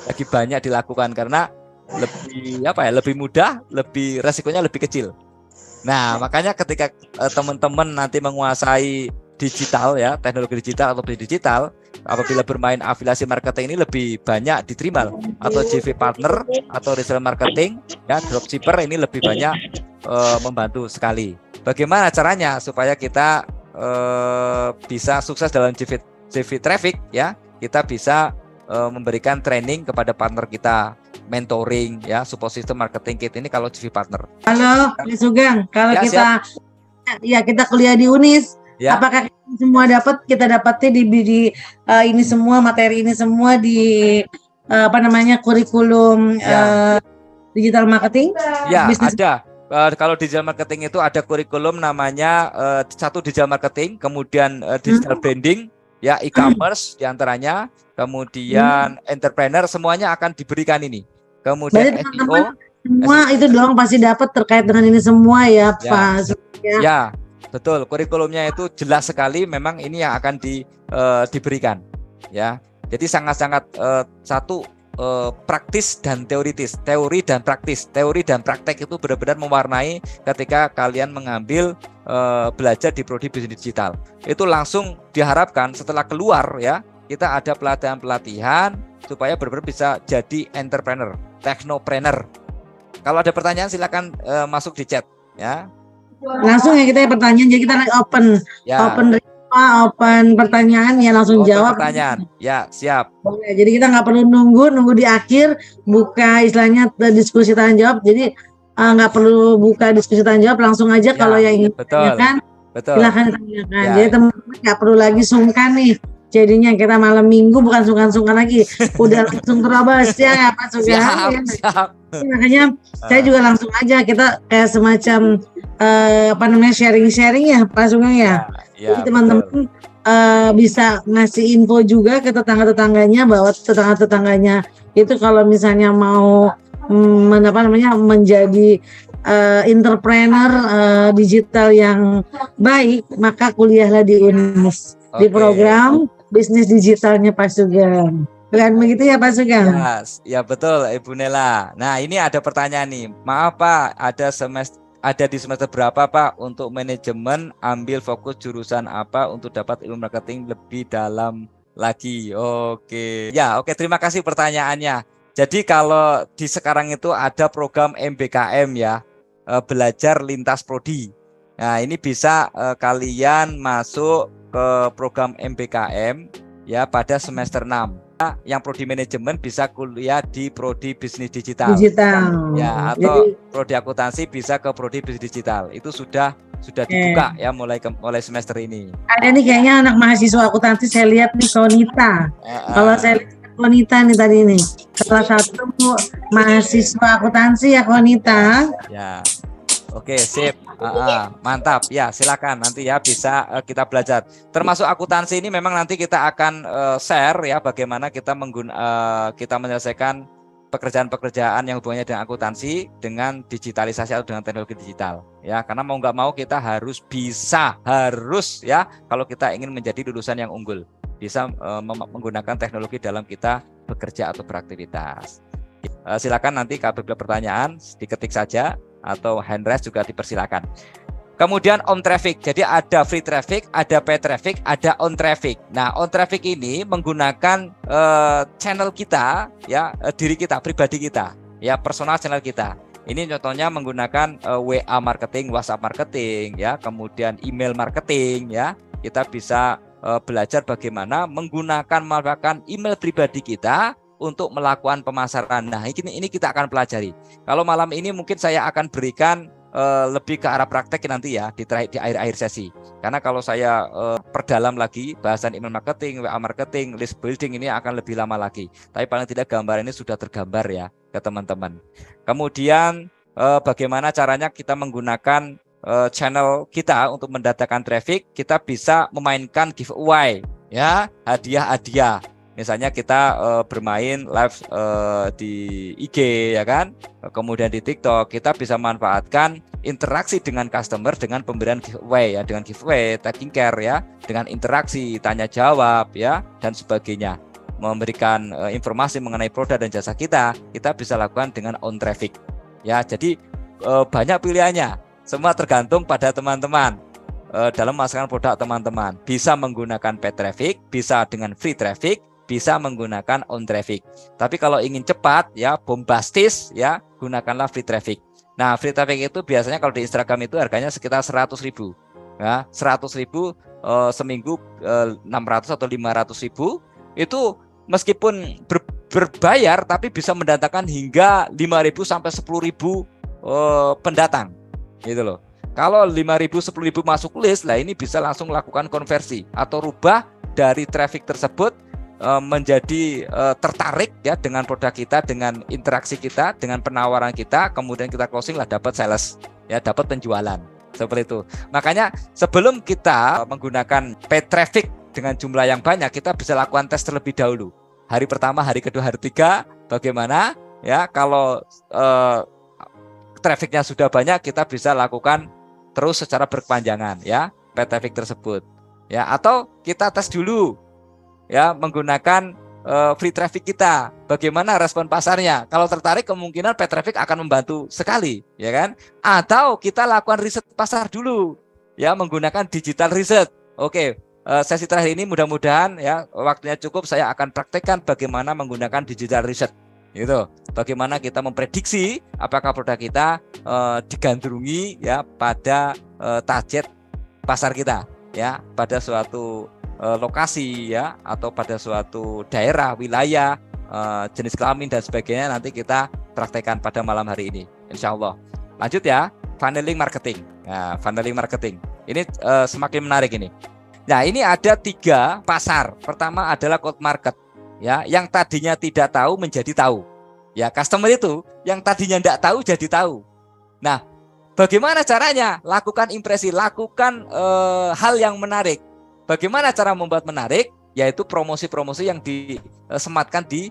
Lagi banyak dilakukan karena lebih mudah, lebih resikonya lebih kecil. Nah, makanya ketika teman-teman nanti menguasai digital ya, teknologi digital atau bisnis digital, apabila bermain afiliasi marketing ini lebih banyak diterima, atau JV partner atau reseller marketing ya, dropshipper ini lebih banyak membantu sekali. Bagaimana caranya supaya kita bisa sukses dalam JV traffic ya? Kita bisa memberikan training kepada partner kita, mentoring ya, support system marketing kit ini kalau JV partner. Halo, Mas Sugeng, kalau Ya, kita kuliah di Unis, ya. apakah semua kita dapatnya di ini semua materi ini semua di kurikulum digital marketing? Ya, Business. ada. Kalau digital marketing itu ada kurikulum namanya satu digital marketing, kemudian digital branding, ya e-commerce diantaranya, kemudian entrepreneur, semuanya akan diberikan ini. Kemudian SEO, semua itu doang pasti dapat terkait dengan ini semua ya, Pak. Ya, betul. Kurikulumnya itu jelas sekali. Memang ini yang akan diberikan, ya. Jadi sangat-sangat praktis dan teoritis, teori dan praktis, teori dan praktek itu benar-benar mewarnai ketika kalian mengambil belajar di prodi bisnis digital. Itu langsung diharapkan setelah keluar ya, kita ada pelatihan-pelatihan supaya benar-benar bisa jadi entrepreneur, technopreneur. Kalau ada pertanyaan silakan masuk di chat ya. Langsung ya kita pertanyaan, jadi kita open Ya. Open pertanyaan ya, langsung jawab. Pertanyaan, ya siap. Boleh. Jadi kita nggak perlu nunggu di akhir buka istilahnya diskusi tanya jawab. Jadi nggak perlu buka diskusi tanya jawab, langsung aja kalau yang ingin tanyakan, silahkan tanyakan. Ya. Jadi teman-teman nggak perlu lagi sungkan nih. Jadinya kita malam minggu bukan sungkan-sungkan lagi, udah langsung terobos ya Pak Sugeng. Siap. Makanya saya juga langsung aja, kita kayak semacam sharing-sharing ya Pak Sugeng ya. Jadi teman-teman bisa ngasih info juga ke tetangga-tetangganya bahwa tetangga-tetangganya itu kalau misalnya mau menjadi entrepreneur digital yang baik, maka kuliahlah di Unis di program bisnis digitalnya Pak Sugeng. Bukan begitu ya Pak Sugeng? Ya betul Ibu Nela. Nah ini ada pertanyaan nih. Maaf Pak, ada di semester berapa Pak untuk manajemen, ambil fokus jurusan apa untuk dapat ilmu marketing lebih dalam lagi? Oke. Ya oke, terima kasih pertanyaannya. Jadi kalau di sekarang itu ada program MBKM ya, belajar lintas prodi. Nah ini bisa kalian masuk ke program MBKM ya pada semester 6. Yang prodi manajemen bisa kuliah di prodi bisnis digital. Ya, atau prodi akuntansi bisa ke prodi bisnis digital. Itu sudah dibuka ya mulai semester ini. Ada nih kayaknya anak mahasiswa akuntansi, saya lihat nih Konita. Kalau saya lihat Konita nih tadi nih, salah satu mahasiswa akuntansi ya Konita. Ya. Oke, sip. Mantap. Ya, silakan nanti ya bisa kita belajar. Termasuk akuntansi ini memang nanti kita akan share ya bagaimana kita kita menyelesaikan pekerjaan-pekerjaan yang hubungannya dengan akuntansi dengan digitalisasi atau dengan teknologi digital. Ya, karena mau nggak mau kita harus ya kalau kita ingin menjadi lulusan yang unggul, bisa menggunakan teknologi dalam kita bekerja atau beraktivitas. Silakan nanti apabila pertanyaan diketik saja atau hand raise juga dipersilakan. Kemudian on traffic, jadi ada free traffic, ada pay traffic, ada on traffic. Nah, on traffic ini menggunakan channel kita, ya diri kita, pribadi kita, ya personal channel kita. Ini contohnya menggunakan WA marketing, WhatsApp marketing, ya kemudian email marketing, ya kita bisa belajar bagaimana menggunakan email pribadi kita untuk melakukan pemasaran. Nah, ini kita akan pelajari. Kalau malam ini mungkin saya akan berikan lebih ke arah praktek nanti ya di akhir-akhir sesi. Karena kalau saya perdalam lagi bahasan email marketing, WA marketing, list building ini akan lebih lama lagi. Tapi paling tidak gambar ini sudah tergambar ya ke teman-teman. Kemudian bagaimana caranya kita menggunakan channel kita untuk mendatangkan traffic, kita bisa memainkan giveaway ya, hadiah-hadiah. Misalnya kita bermain live di IG ya kan, kemudian di TikTok, kita bisa manfaatkan interaksi dengan customer dengan pemberian giveaway ya, dengan giveaway, taking care ya, dengan interaksi, tanya jawab ya dan sebagainya. Memberikan informasi mengenai produk dan jasa kita bisa lakukan dengan on traffic. Ya, jadi banyak pilihannya. Semua tergantung pada teman-teman. Dalam memasarkan produk teman-teman bisa menggunakan paid traffic, bisa dengan free traffic, bisa menggunakan on traffic. Tapi kalau ingin cepat ya, bombastis ya, gunakanlah free traffic. Nah, free traffic itu biasanya kalau di Instagram itu harganya sekitar 100.000. Ya, 100.000 seminggu 600 atau 500.000 itu meskipun berbayar tapi bisa mendatangkan hingga 5.000 sampai 10.000 pendatang. Gitu loh. Kalau 5.000 10.000 masuk list, lah ini bisa langsung lakukan konversi atau rubah dari traffic tersebut menjadi tertarik ya dengan produk kita, dengan interaksi kita, dengan penawaran kita, kemudian kita closing lah dapat sales ya, dapat penjualan seperti itu. Makanya sebelum kita menggunakan paid traffic dengan jumlah yang banyak, kita bisa lakukan tes terlebih dahulu. Hari pertama, hari kedua, hari ketiga, bagaimana ya kalau trafficnya sudah banyak, kita bisa lakukan terus secara berkepanjangan ya paid traffic tersebut ya, atau kita tes dulu ya menggunakan free traffic kita, bagaimana respon pasarnya. Kalau tertarik kemungkinan paid traffic akan membantu sekali ya kan, atau kita lakukan riset pasar dulu ya menggunakan digital research. Oke, sesi terakhir ini mudah-mudahan ya waktunya cukup, saya akan praktekkan bagaimana menggunakan digital research gitu. Bagaimana kita memprediksi apakah produk kita digandrungi ya pada target pasar kita ya, pada suatu lokasi ya, atau pada suatu daerah, wilayah, jenis kelamin dan sebagainya. Nanti kita praktekkan pada malam hari ini insya Allah. Lanjut ya, funneling marketing. Nah, funneling marketing ini semakin menarik ini. Nah, ini ada 3 pasar. Pertama adalah cold market ya, yang tadinya tidak tahu menjadi tahu ya. Customer itu yang tadinya tidak tahu jadi tahu. Nah, bagaimana caranya? Lakukan impresi, lakukan hal yang menarik. Bagaimana cara membuat menarik? Yaitu promosi-promosi yang disematkan di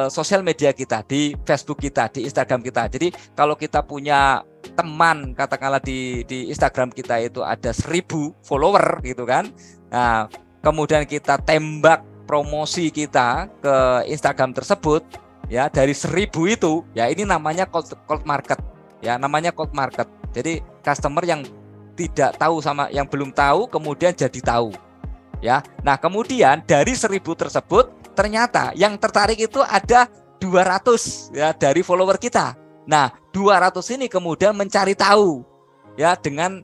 sosial media kita, di Facebook kita, di Instagram kita. Jadi kalau kita punya teman, katakanlah di Instagram kita itu ada 1.000 follower gitu kan. Nah, kemudian kita tembak promosi kita ke Instagram tersebut, ya dari 1.000 itu, ya ini namanya cold market, ya namanya cold market. Jadi customer yang tidak tahu sama yang belum tahu kemudian jadi tahu, ya. Nah kemudian dari 1.000 tersebut ternyata yang tertarik itu ada 200 ya dari follower kita. Nah 200 ini kemudian mencari tahu, ya dengan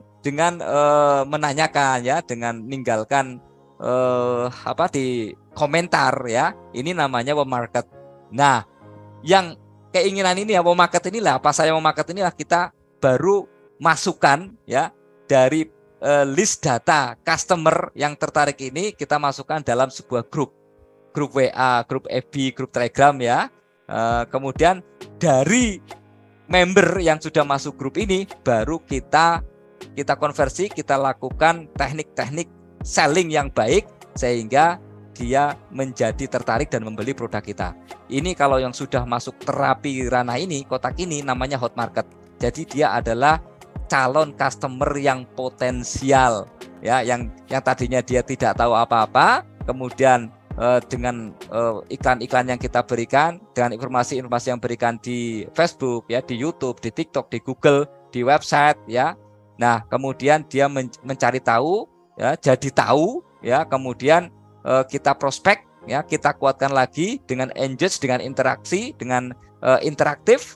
menanyakan, ya dengan meninggalkan di komentar, ya ini namanya warm market. Nah yang keinginan ini ya warm market inilah, pas saya warm market inilah kita baru masukkan, ya dari list data customer yang tertarik ini kita masukkan dalam sebuah grup WA, grup FB, grup Telegram, ya. Kemudian dari member yang sudah masuk grup ini baru kita konversi, kita lakukan teknik-teknik selling yang baik sehingga dia menjadi tertarik dan membeli produk kita. Ini kalau yang sudah masuk terapi ranah ini, kotak ini namanya hot market. Jadi dia adalah calon customer yang potensial, ya yang tadinya dia tidak tahu apa-apa, kemudian dengan iklan-iklan yang kita berikan, dengan informasi-informasi yang berikan di Facebook, ya di YouTube, di TikTok, di Google, di website, ya. Nah, kemudian dia mencari tahu, ya, jadi tahu, ya, kemudian kita prospek, ya, kita kuatkan lagi dengan engage, dengan interaksi, dengan interaktif,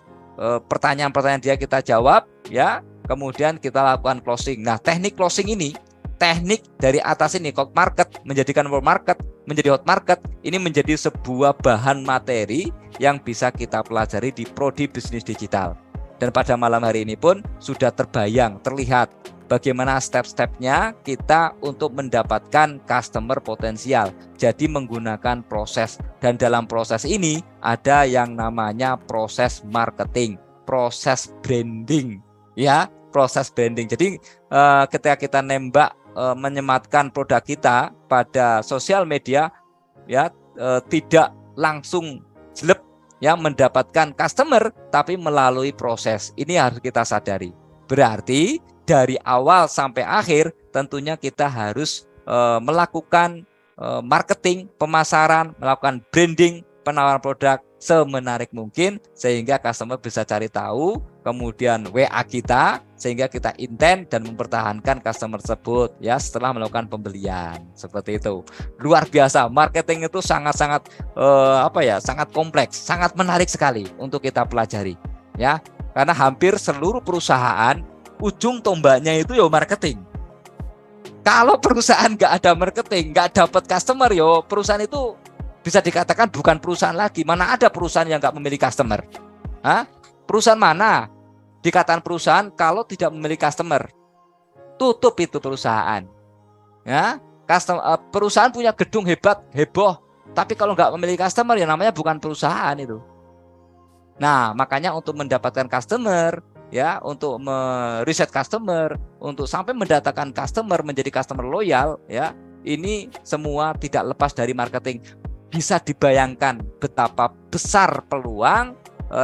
pertanyaan-pertanyaan dia kita jawab, ya, kemudian kita lakukan closing. Nah, teknik closing ini, teknik dari atas ini, cold market, menjadikan warm market, menjadi hot market, ini menjadi sebuah bahan materi yang bisa kita pelajari di Prodi Bisnis Digital. Dan pada malam hari ini pun sudah terlihat bagaimana step-stepnya kita untuk mendapatkan customer potensial. Jadi menggunakan proses, dan dalam proses ini ada yang namanya proses marketing, proses branding, ya, proses branding. Jadi ketika kita menyematkan produk kita pada sosial media, ya tidak langsung jelek, ya mendapatkan customer, tapi melalui proses. Ini harus kita sadari. Berarti dari awal sampai akhir tentunya kita harus melakukan marketing, pemasaran, melakukan branding, penawaran produk semenarik mungkin sehingga customer bisa cari tahu, kemudian WA kita sehingga kita intent dan mempertahankan customer tersebut, ya setelah melakukan pembelian. Seperti itu. Luar biasa, marketing itu sangat-sangat sangat kompleks, sangat menarik sekali untuk kita pelajari, ya. Karena hampir seluruh perusahaan ujung tombaknya itu ya marketing. Kalau perusahaan nggak ada marketing, nggak dapat customer, yo perusahaan itu bisa dikatakan bukan perusahaan lagi. Mana ada perusahaan yang nggak memiliki customer? Hah? Perusahaan mana dikatakan perusahaan kalau tidak memiliki customer? Tutup itu perusahaan. Ya, perusahaan punya gedung hebat, heboh, tapi kalau nggak memiliki customer ya namanya bukan perusahaan itu. Nah, makanya untuk mendapatkan customer, ya, untuk meriset customer, untuk sampai mendatangkan customer menjadi customer loyal, ya, ini semua tidak lepas dari marketing. Bisa dibayangkan betapa besar peluang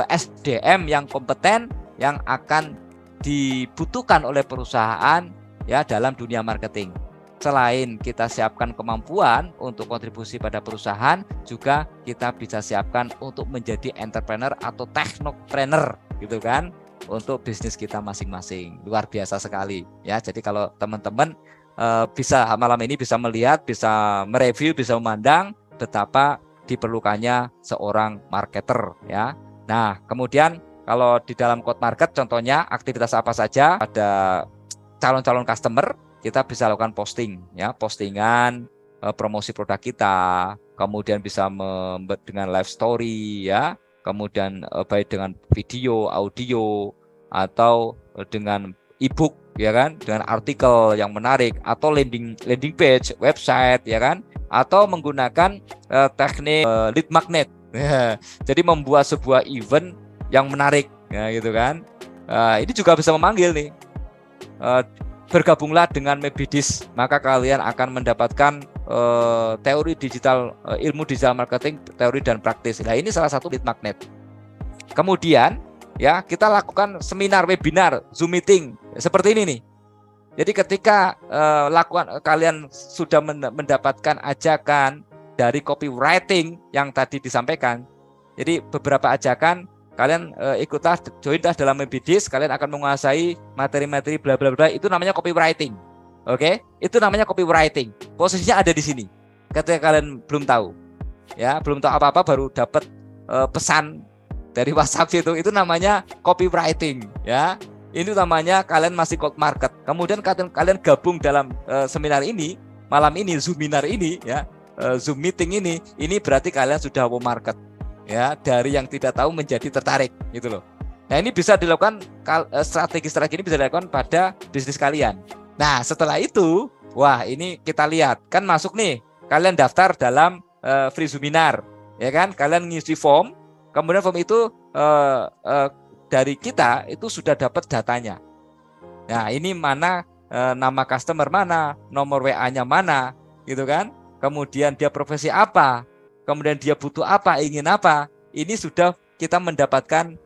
SDM yang kompeten yang akan dibutuhkan oleh perusahaan, ya, dalam dunia marketing. Selain kita siapkan kemampuan untuk kontribusi pada perusahaan, juga kita bisa siapkan untuk menjadi entrepreneur atau technopreneur, gitu kan, untuk bisnis kita masing-masing. Luar biasa sekali, ya. Jadi kalau teman-teman bisa malam ini bisa melihat, bisa mereview, bisa memandang betapa diperlukannya seorang marketer, ya. Nah, kemudian kalau di dalam Code Market contohnya aktivitas apa saja, ada calon-calon customer, kita bisa lakukan posting, ya, postingan promosi produk kita, kemudian bisa dengan live story, ya, kemudian baik dengan video, audio, atau dengan e-book, ya kan, dengan artikel yang menarik, atau landing page, website, ya kan, atau menggunakan teknik lead magnet. Jadi membuat sebuah event yang menarik, ya, gitu kan. Ini juga bisa memanggil nih. Bergabunglah dengan Mebidis, maka kalian akan mendapatkan teori digital, ilmu digital marketing, teori dan praktis. Nah, ini salah satu lead magnet. Kemudian, ya, kita lakukan seminar, webinar, Zoom meeting seperti ini nih. Jadi ketika kalian sudah mendapatkan ajakan dari copywriting yang tadi disampaikan. Jadi beberapa ajakan kalian ikutlah, joinlah dalam MBDIS, kalian akan menguasai materi-materi bla bla bla, itu namanya copywriting. Oke, itu namanya copywriting. Posisinya ada di sini. Ketika kalian belum tahu, ya belum tahu apa-apa, baru dapat pesan dari WhatsApp itu namanya copywriting, ya. Ini namanya kalian masih cold market. Kemudian kalian gabung dalam seminar ini, malam ini, Zoominar ini, ya, Zoom meeting ini berarti kalian sudah warm market, ya, dari yang tidak tahu menjadi tertarik, gitu loh. Nah, ini bisa dilakukan, strategi-strategi ini bisa dilakukan pada bisnis kalian. Nah, setelah itu, wah, ini kita lihat, kan masuk nih, kalian daftar dalam free Zoominar, ya kan? Kalian ngisi form, kemudian form itu dari kita itu sudah dapat datanya. Nah, ini mana nama customer mana, nomor WA-nya mana, gitu kan? Kemudian dia profesi apa, kemudian dia butuh apa, ingin apa. Ini sudah kita mendapatkan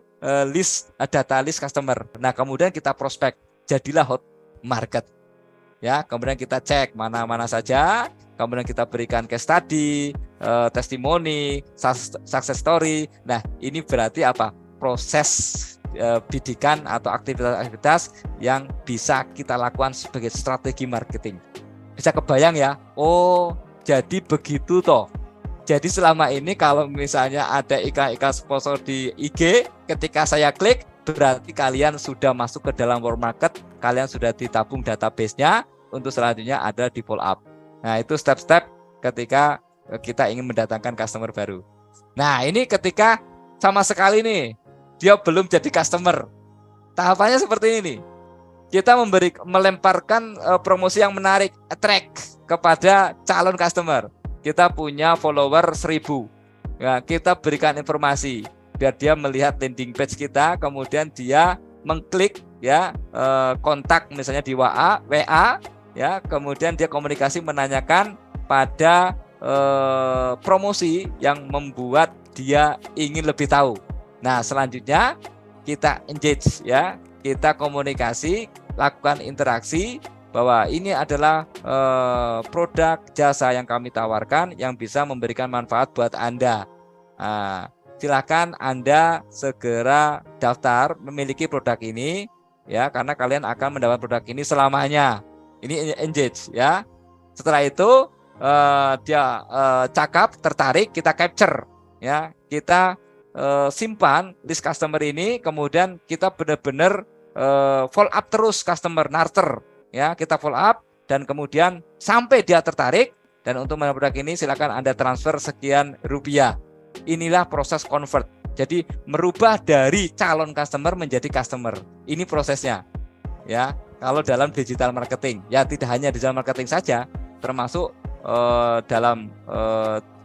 data list customer. Nah, kemudian kita prospek, jadilah hot market. Ya, kemudian kita cek mana-mana saja, kemudian kita berikan case study, testimoni, success story. Nah, ini berarti apa? Proses bidikan atau aktivitas-aktivitas yang bisa kita lakukan sebagai strategi marketing. Bisa kebayang ya? Oh, jadi begitu toh. Jadi selama ini kalau misalnya ada iklan-iklan sponsor di IG, ketika saya klik, berarti kalian sudah masuk ke dalam warm market, kalian sudah ditabung database-nya, untuk selanjutnya ada di follow up. Nah, itu step-step ketika kita ingin mendatangkan customer baru. Nah, ini ketika sama sekali nih dia belum jadi customer. Tahapannya seperti ini. Kita melemparkan promosi yang menarik, attract kepada calon customer. Kita punya follower 1000. Ya, kita berikan informasi biar dia melihat landing page kita, kemudian dia mengklik, ya, kontak misalnya di WA, ya, kemudian dia komunikasi menanyakan pada promosi yang membuat dia ingin lebih tahu. Nah, selanjutnya kita engage, ya, kita komunikasi, lakukan interaksi bahwa ini adalah produk jasa yang kami tawarkan yang bisa memberikan manfaat buat Anda. Nah, silakan Anda segera daftar memiliki produk ini, ya, karena kalian akan mendapat produk ini selamanya. Ini engage, ya. Setelah itu dia cakap, tertarik, kita capture, ya, kita simpan list customer ini, kemudian kita benar-benar follow up terus customer, nurture, ya, kita follow up dan kemudian sampai dia tertarik, dan untuk mendapatkan produk ini silakan Anda transfer sekian rupiah. Inilah proses convert. Jadi merubah dari calon customer menjadi customer. Ini prosesnya, ya. Kalau dalam digital marketing, ya tidak hanya digital marketing saja, termasuk dalam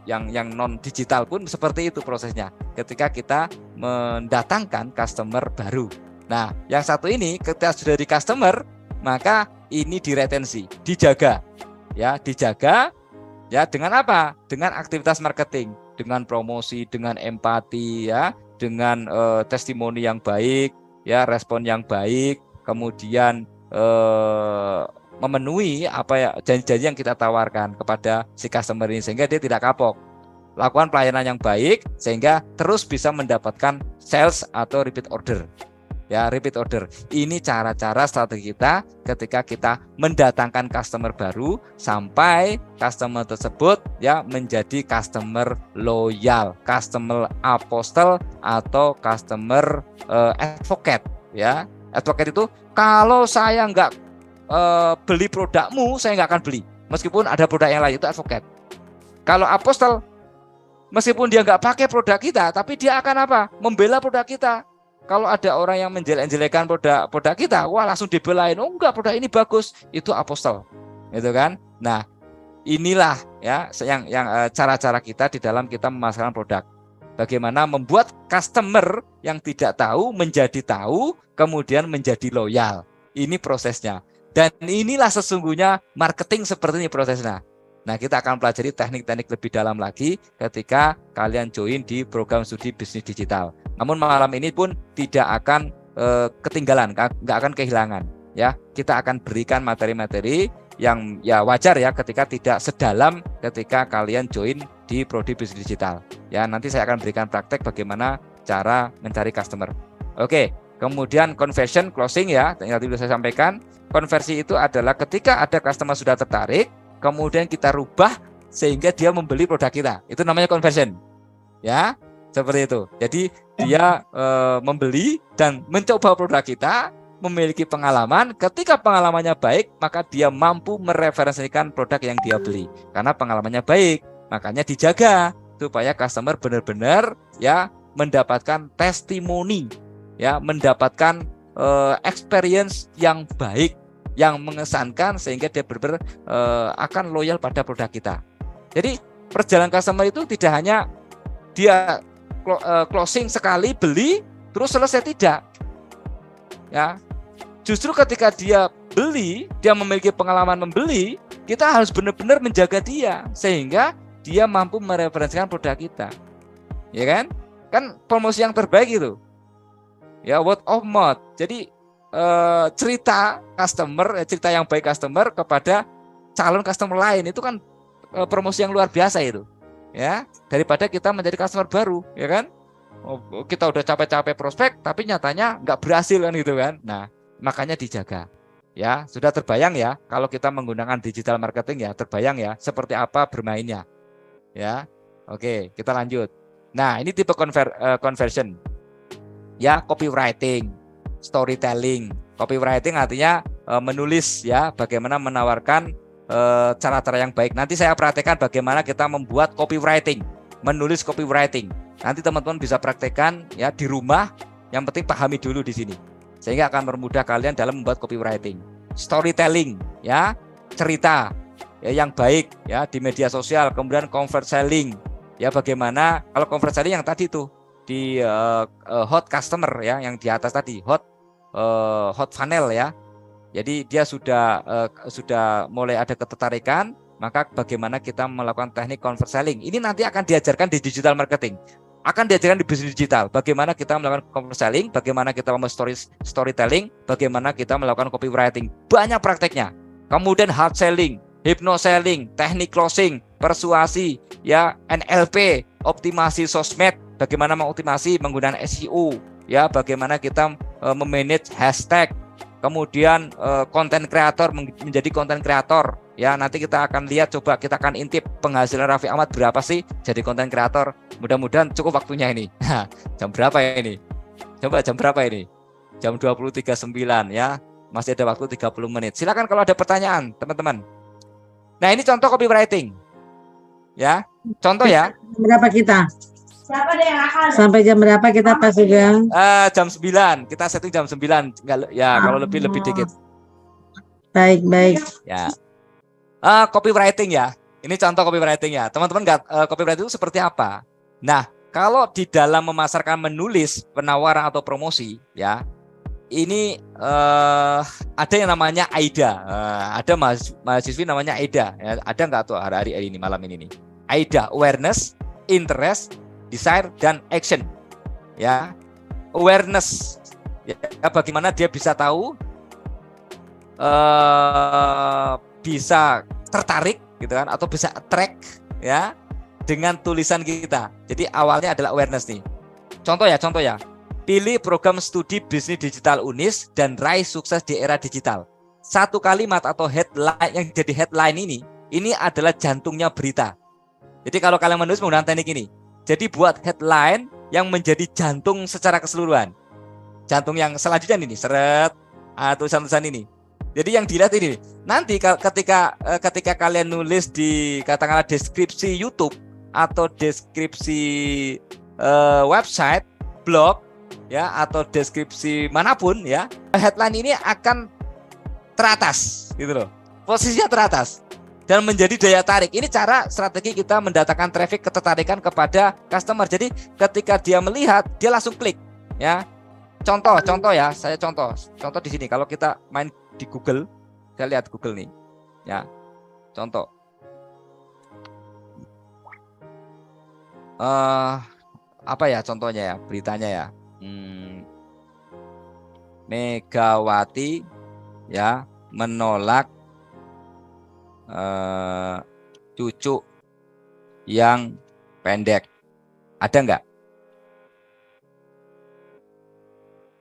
yang non digital pun seperti itu prosesnya. Ketika kita mendatangkan customer baru. Nah, yang satu ini ketika sudah di customer, maka ini diretensi, dijaga. Ya, dijaga, ya, dengan apa? Dengan aktivitas marketing, dengan promosi, dengan empati, ya, dengan testimoni yang baik, ya, respon yang baik, kemudian memenuhi apa ya janji-janji yang kita tawarkan kepada si customer ini sehingga dia tidak kapok. Lakukan pelayanan yang baik sehingga terus bisa mendapatkan sales atau repeat order. Ya, repeat order. Ini cara-cara strategi kita ketika kita mendatangkan customer baru sampai customer tersebut, ya, menjadi customer loyal, customer apostle atau customer advocate, ya. Advocate itu kalau saya nggak beli produkmu, saya nggak akan beli. Meskipun ada produk yang lain, itu advocate. Kalau apostle, meskipun dia nggak pakai produk kita, tapi dia akan apa? Membela produk kita. Kalau ada orang yang menjelek-jelekan produk kita, wah langsung dibelain. Oh enggak, produk ini bagus. Itu apostle, gitu kan? Nah, inilah, ya, yang cara-cara kita di dalam kita memasarkan produk. Bagaimana membuat customer yang tidak tahu menjadi tahu, kemudian menjadi loyal. Ini prosesnya. Dan inilah sesungguhnya marketing seperti ini prosesnya. Nah, kita akan pelajari teknik-teknik lebih dalam lagi ketika kalian join di program studi bisnis digital. Namun malam ini pun tidak akan ketinggalan, nggak akan kehilangan. Ya, kita akan berikan materi-materi yang ya wajar ya ketika tidak sedalam ketika kalian join di prodi bisnis digital. Ya, nanti saya akan berikan praktek bagaimana cara mencari customer. Oke, kemudian conversion closing ya, yang tadi sudah saya sampaikan. Konversi itu adalah ketika ada customer sudah tertarik, kemudian kita rubah sehingga dia membeli produk kita. Itu namanya conversion. Ya, seperti itu. Jadi dia membeli dan mencoba produk kita, memiliki pengalaman. Ketika pengalamannya baik, maka dia mampu mereferensikan produk yang dia beli. Karena pengalamannya baik, makanya dijaga supaya customer benar-benar ya mendapatkan testimoni, ya mendapatkan experience yang baik, yang mengesankan sehingga dia benar-benar akan loyal pada produk kita. Jadi perjalanan customer itu tidak hanya dia closing sekali beli terus selesai, tidak. Ya, justru ketika dia beli, dia memiliki pengalaman membeli, kita harus benar-benar menjaga dia sehingga dia mampu mereferensikan produk kita. Ya kan? Kan promosi yang terbaik itu. Ya, word of mouth. Jadi cerita customer, cerita yang baik customer kepada calon customer lain itu kan promosi yang luar biasa itu. Ya, daripada kita menjadi customer baru, ya kan? Kita udah capek-capek prospek tapi nyatanya nggak berhasil kan gitu kan. Nah, makanya dijaga. Ya, sudah terbayang ya kalau kita menggunakan digital marketing ya, terbayang ya seperti apa bermainnya. Ya. Oke, kita lanjut. Nah, ini tipe conversion. Ya, copywriting, storytelling. Copywriting artinya menulis ya, bagaimana menawarkan cara-cara yang baik. Nanti saya praktekkan bagaimana kita membuat copywriting, menulis copywriting. Nanti teman-teman bisa praktekkan ya di rumah. Yang penting pahami dulu di sini, sehingga akan mempermudah kalian dalam membuat copywriting. Storytelling, ya cerita ya yang baik ya di media sosial. Kemudian convert selling, ya bagaimana kalau convert selling yang tadi tuh di hot customer ya, yang di atas tadi hot funnel ya. Jadi dia sudah mulai ada ketertarikan, maka bagaimana kita melakukan teknik convert selling. Ini nanti akan diajarkan di digital marketing, akan diajarkan di bisnis digital. Bagaimana kita melakukan convert selling, bagaimana kita membuat storytelling, bagaimana kita melakukan copywriting. Banyak prakteknya. Kemudian hard selling, hypno selling, teknik closing, persuasi, ya NLP, optimasi sosmed, bagaimana mengoptimasi menggunakan SEO, ya bagaimana kita memanage hashtag. Kemudian konten kreator menjadi konten kreator. Ya, nanti kita akan lihat, coba kita akan intip penghasilan Raffi Ahmad berapa sih jadi konten kreator. Mudah-mudahan cukup waktunya ini. Jam berapa ini? Coba jam berapa ini? Jam 20.39 ya. Masih ada waktu 30 menit. Silakan kalau ada pertanyaan, teman-teman. Nah, ini contoh copywriting. Ya, contoh ya. Berapa kita? Sampai jam berapa kita Pak Sugeng? Jam 9. Kita setting jam 9. Ya, kalau lebih dikit. Baik. Ya. Copywriting ya. Ini contoh copywriting ya. Teman-teman copywriting itu seperti apa? Nah, kalau di dalam memasarkan, menulis penawaran atau promosi ya. Ini ada yang namanya AIDA. Ada mahasiswi namanya AIDA. Ya, ada nggak tuh hari ini malam ini nih? AIDA, awareness, interest, desire, dan action. Ya, awareness. Ya, bagaimana dia bisa tahu, bisa tertarik, gitu kan, atau bisa attract, ya, dengan tulisan kita. Jadi awalnya adalah awareness nih. Contoh ya. Pilih program studi bisnis digital UNIS dan raih sukses di era digital. Satu kalimat atau headline yang jadi headline ini adalah jantungnya berita. Jadi kalau kalian menulis menggunakan teknik ini, jadi buat headline yang menjadi jantung secara keseluruhan. Jantung yang selanjutnya ini, seret, tulisan-tulisan ini. Jadi yang dilihat ini, nanti ketika kalian nulis di katakanlah deskripsi YouTube atau deskripsi website, blog, ya atau deskripsi manapun ya, headline ini akan teratas, gitu loh. Posisinya teratas. Dan menjadi daya tarik. Ini cara strategi kita mendatangkan traffic, ketertarikan kepada customer. Jadi ketika dia melihat, dia langsung klik. Ya, contoh ya. Saya contoh di sini. Kalau kita main di Google, saya lihat Google nih. Ya, contoh. Apa ya contohnya ya, beritanya ya. Megawati ya menolak cucu yang pendek. Ada nggak?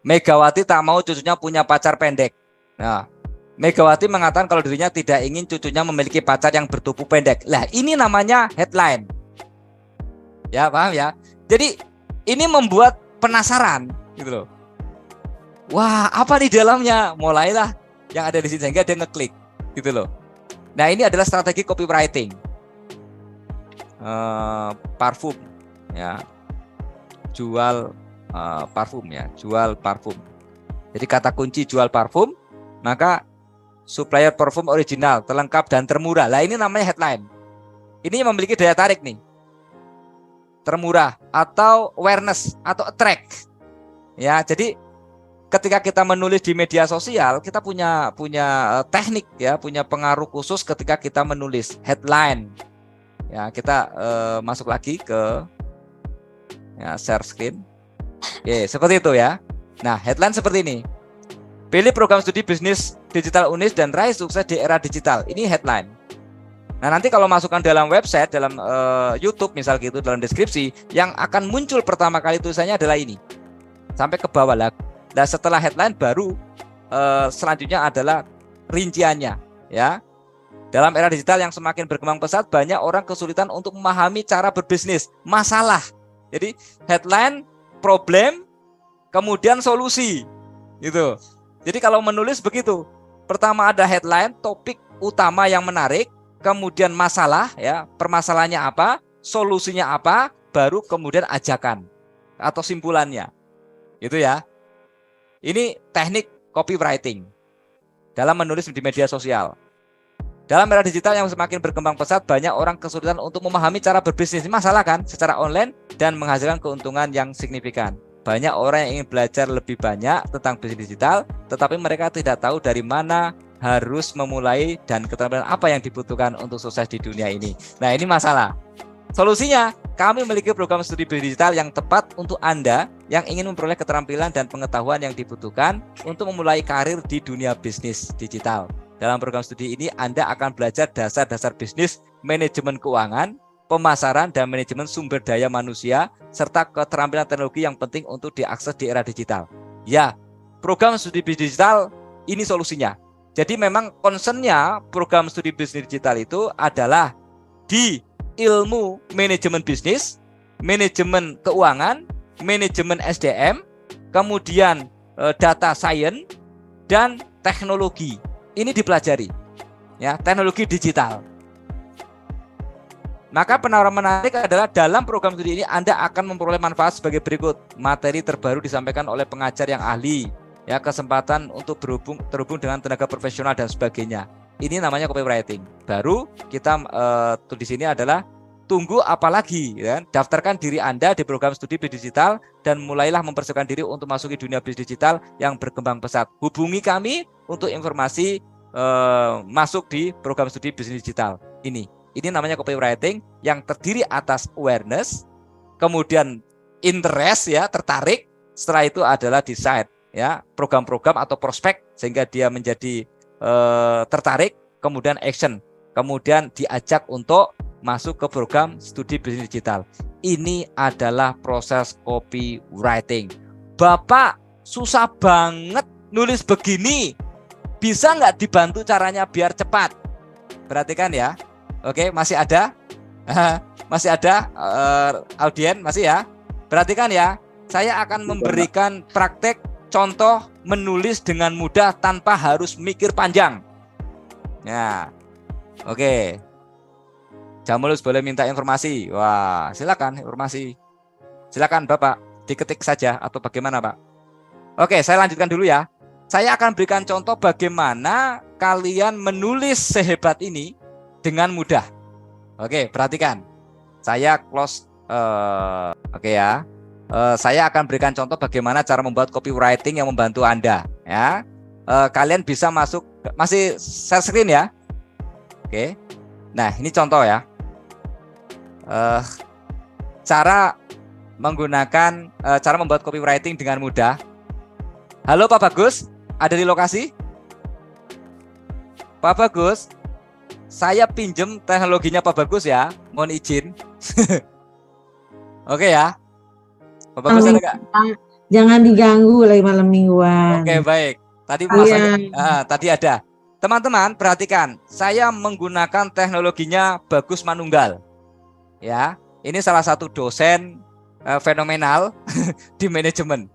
Megawati tak mau cucunya punya pacar pendek. Nah, Megawati mengatakan kalau dirinya tidak ingin cucunya memiliki pacar yang bertubuh pendek. Lah, ini namanya headline. Ya, paham ya? Jadi, ini membuat penasaran gitu loh. Wah, apa di dalamnya? Mulailah yang ada di sini sehingga dia ngeklik gitu loh. Nah, ini adalah strategi copywriting. Parfum ya. Jual parfum ya, jual parfum. Jadi kata kunci jual parfum, maka supplier parfum original, terlengkap dan termurah. Lah ini namanya headline. Ini memiliki daya tarik nih. Termurah atau awareness atau attract. Ya, jadi ketika kita menulis di media sosial, kita punya teknik ya, punya pengaruh khusus ketika kita menulis headline. Ya, kita masuk lagi ke ya, share screen. Oke, seperti itu ya. Nah, headline seperti ini. Pilih program studi bisnis digital UNIS dan raih sukses di era digital. Ini headline. Nah, nanti kalau masukkan dalam website, dalam YouTube misal gitu, dalam deskripsi, yang akan muncul pertama kali tulisannya adalah ini. Sampai ke bawah lah. Nah, setelah headline baru selanjutnya adalah rinciannya, ya. Dalam era digital yang semakin berkembang pesat, banyak orang kesulitan untuk memahami cara berbisnis. Masalah. Jadi headline, problem, kemudian solusi, gitu. Jadi kalau menulis begitu, pertama ada headline, topik utama yang menarik, kemudian masalah, ya, permasalahannya apa, solusinya apa, baru kemudian ajakan atau simpulannya, gitu ya. Ini teknik copywriting dalam menulis di media sosial. Dalam era digital yang semakin berkembang pesat, banyak orang kesulitan untuk memahami cara berbisnis. Masalah kan, secara online dan menghasilkan keuntungan yang signifikan. Banyak orang yang ingin belajar lebih banyak tentang bisnis digital, tetapi mereka tidak tahu dari mana harus memulai dan keterampilan apa yang dibutuhkan untuk sukses di dunia ini. Nah, ini masalah. Solusinya, kami memiliki program studi bisnis digital yang tepat untuk Anda yang ingin memperoleh keterampilan dan pengetahuan yang dibutuhkan untuk memulai karir di dunia bisnis digital. Dalam program studi ini, Anda akan belajar dasar-dasar bisnis, manajemen keuangan, pemasaran, dan manajemen sumber daya manusia, serta keterampilan teknologi yang penting untuk diakses di era digital. Ya, program studi bisnis digital ini solusinya. Jadi memang concernnya program studi bisnis digital itu adalah di ilmu manajemen bisnis, manajemen keuangan, manajemen SDM, kemudian data science, dan teknologi. Ini dipelajari, ya, teknologi digital. Maka penawaran menarik adalah dalam program studi ini Anda akan memperoleh manfaat sebagai berikut. Materi terbaru disampaikan oleh pengajar yang ahli, ya, kesempatan untuk terhubung dengan tenaga profesional dan sebagainya. Ini namanya copywriting. Baru kita di sini adalah tunggu apa lagi, ya? Daftarkan diri Anda di program studi bisnis digital dan mulailah mempersiapkan diri untuk masuki dunia bisnis digital yang berkembang pesat. Hubungi kami untuk informasi masuk di program studi bisnis digital ini. Ini namanya copywriting yang terdiri atas awareness, kemudian interest, ya, tertarik. Setelah itu adalah decide, ya, program-program atau prospek sehingga dia menjadi tertarik, kemudian action, kemudian diajak untuk masuk ke program studi bisnis digital. Ini adalah proses copywriting. Bapak susah banget nulis begini, bisa nggak dibantu caranya biar cepat? Perhatikan ya. Oke, masih ada? Masih ada audien? Masih ya? Perhatikan ya. Saya akan memberikan praktek contoh menulis dengan mudah tanpa harus mikir panjang. Ya, oke. Jamulus boleh minta informasi. Wah, silakan informasi. Silakan Bapak, diketik saja atau bagaimana Pak? Oke, saya lanjutkan dulu ya. Saya akan berikan contoh bagaimana kalian menulis sehebat ini dengan mudah. Oke, perhatikan. Saya close. Oke ya. Saya akan berikan contoh bagaimana cara membuat copywriting yang membantu Anda. Ya, kalian bisa masuk. Masih share screen ya. Oke. Nah, ini contoh ya. Cara menggunakan cara membuat copywriting dengan mudah. Halo Pak Bagus, ada di lokasi? Pak Bagus, saya pinjem teknologinya Pak Bagus ya, mohon izin. Oke ya, Pak Bagus ada nggak? Jangan diganggu lagi malam mingguan. Oke, baik. Tadi tadi ada. Teman-teman perhatikan, saya menggunakan teknologinya Bagus Manunggal. Ya, ini salah satu dosen fenomenal di manajemen.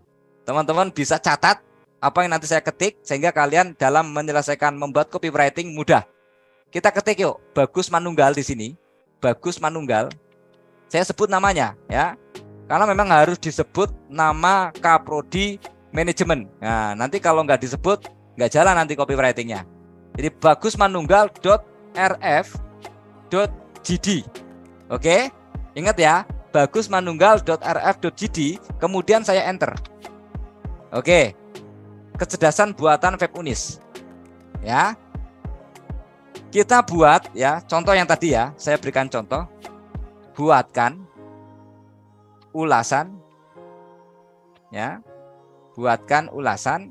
Teman-teman bisa catat apa yang nanti saya ketik sehingga kalian dalam menyelesaikan membuat copywriting mudah. Kita ketik yuk, Bagus Manunggal di sini. Bagus Manunggal. Saya sebut namanya ya. Karena memang harus disebut nama Kaprodi Manajemen. Nah, nanti kalau nggak disebut nggak jalan nanti copywritingnya. Jadi bagusmanunggal.rf.gd. Oke, ingat ya, bagusmanunggal.rf.gd. Kemudian saya enter. Oke, kecerdasan buatan web Unis. Ya, kita buat ya, contoh yang tadi ya, saya berikan contoh. Buatkan ulasan, ya, buatkan ulasan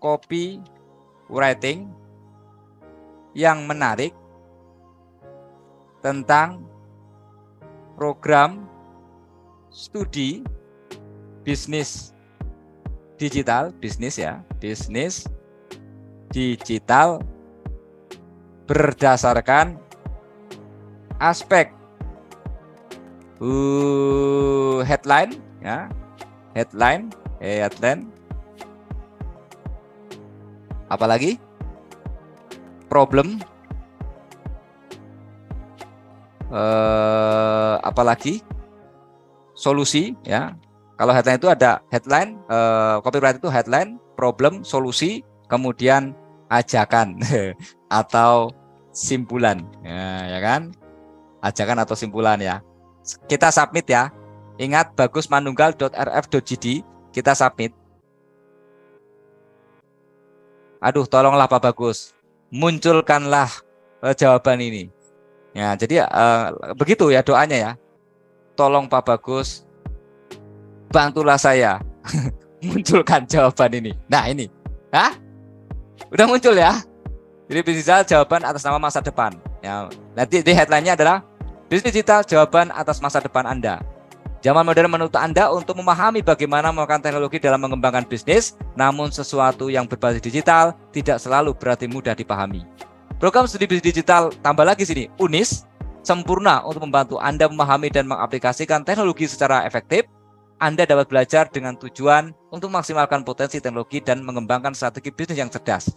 copywriting yang menarik tentang program studi bisnis digital, bisnis digital berdasarkan aspek headline ya, headline apalagi problem, apalagi solusi ya. Kalau headline itu ada headline, copyright itu headline, problem, solusi, kemudian ajakan atau simpulan ya kan, ajakan atau simpulan ya. Kita submit ya, ingat bagusmanunggal.rf.gd, kita submit. Aduh, tolonglah Pak Bagus, munculkanlah jawaban ini. Ya, jadi begitu ya doanya ya. Tolong Pak Bagus, bantulah saya munculkan jawaban ini. Nah ini, udah muncul ya. Jadi bisnis digital jawaban atas nama masa depan. Ya, nanti di headline-nya adalah bisnis digital jawaban atas masa depan Anda. Zaman modern menuntut Anda untuk memahami bagaimana menggunakan teknologi dalam mengembangkan bisnis, namun sesuatu yang berbasis digital tidak selalu berarti mudah dipahami. Program studi bisnis digital, tambah lagi sini, Unis, sempurna untuk membantu Anda memahami dan mengaplikasikan teknologi secara efektif. Anda dapat belajar dengan tujuan untuk memaksimalkan potensi teknologi dan mengembangkan strategi bisnis yang cerdas.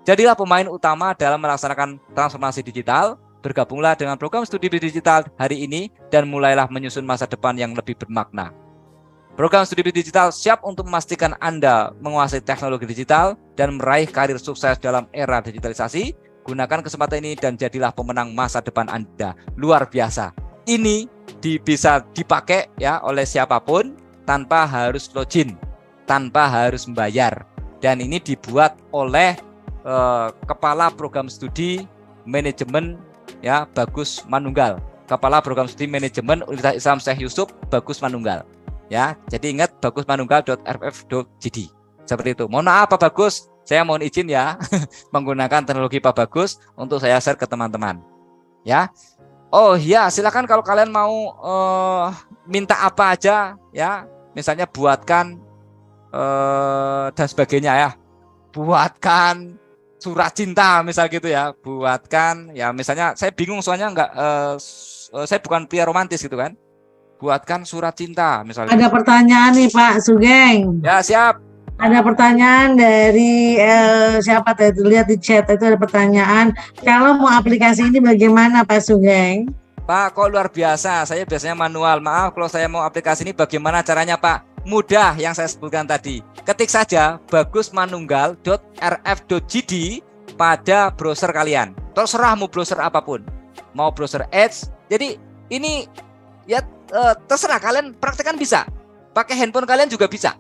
Jadilah pemain utama dalam melaksanakan transformasi digital. Bergabunglah dengan program studi bisnis digital hari ini dan mulailah menyusun masa depan yang lebih bermakna. Program studi bisnis digital siap untuk memastikan Anda menguasai teknologi digital dan meraih karir sukses dalam era digitalisasi. Gunakan kesempatan ini dan jadilah pemenang masa depan Anda. Luar biasa. Ini bisa dipakai ya oleh siapapun tanpa harus login, tanpa harus membayar. Dan ini dibuat oleh Kepala Program Studi Manajemen ya Bagus Manunggal, Kepala Program Studi Manajemen Universitas Islam Syekh Yusuf Bagus Manunggal. Ya, jadi ingat bagusmanunggal.rf.gd. Seperti itu. Mohon maaf Pak Bagus, saya mohon izin ya menggunakan teknologi Pak Bagus untuk saya share ke teman-teman. Ya. Oh iya, silakan kalau kalian mau minta apa aja ya, misalnya buatkan dan sebagainya ya. Buatkan surat cinta misal gitu ya, buatkan ya, misalnya saya bingung soalnya saya bukan pria romantis gitu kan, buatkan surat cinta misalnya. Ada pertanyaan nih Pak Sugeng. Ya siap. Ada pertanyaan dari siapa tadi, lihat di chat itu ada pertanyaan, kalau mau aplikasi ini bagaimana Pak Sugeng? Pak, kok luar biasa, saya biasanya manual, maaf kalau saya mau aplikasi ini bagaimana caranya Pak? Mudah yang saya sebutkan tadi. Ketik saja bagusmanunggal.rf.gd pada browser kalian. Terserah mau browser apapun. Mau browser Edge. Jadi ini ya terserah kalian praktekkan bisa. Pakai handphone kalian juga bisa.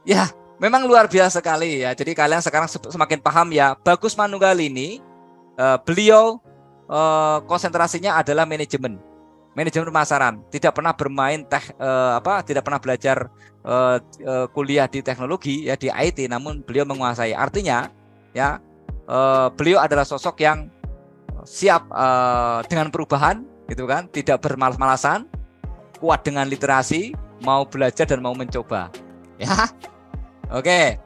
Ya, memang luar biasa sekali ya. Jadi kalian sekarang semakin paham ya. Bagus Manunggal ini beliau konsentrasinya adalah manajemen pemasaran, tidak pernah bermain tidak pernah belajar kuliah di teknologi ya, di IT, namun beliau menguasai. Artinya ya, beliau adalah sosok yang siap dengan perubahan, gitu kan, tidak bermalas-malasan, kuat dengan literasi, mau belajar dan mau mencoba. Ya, oke.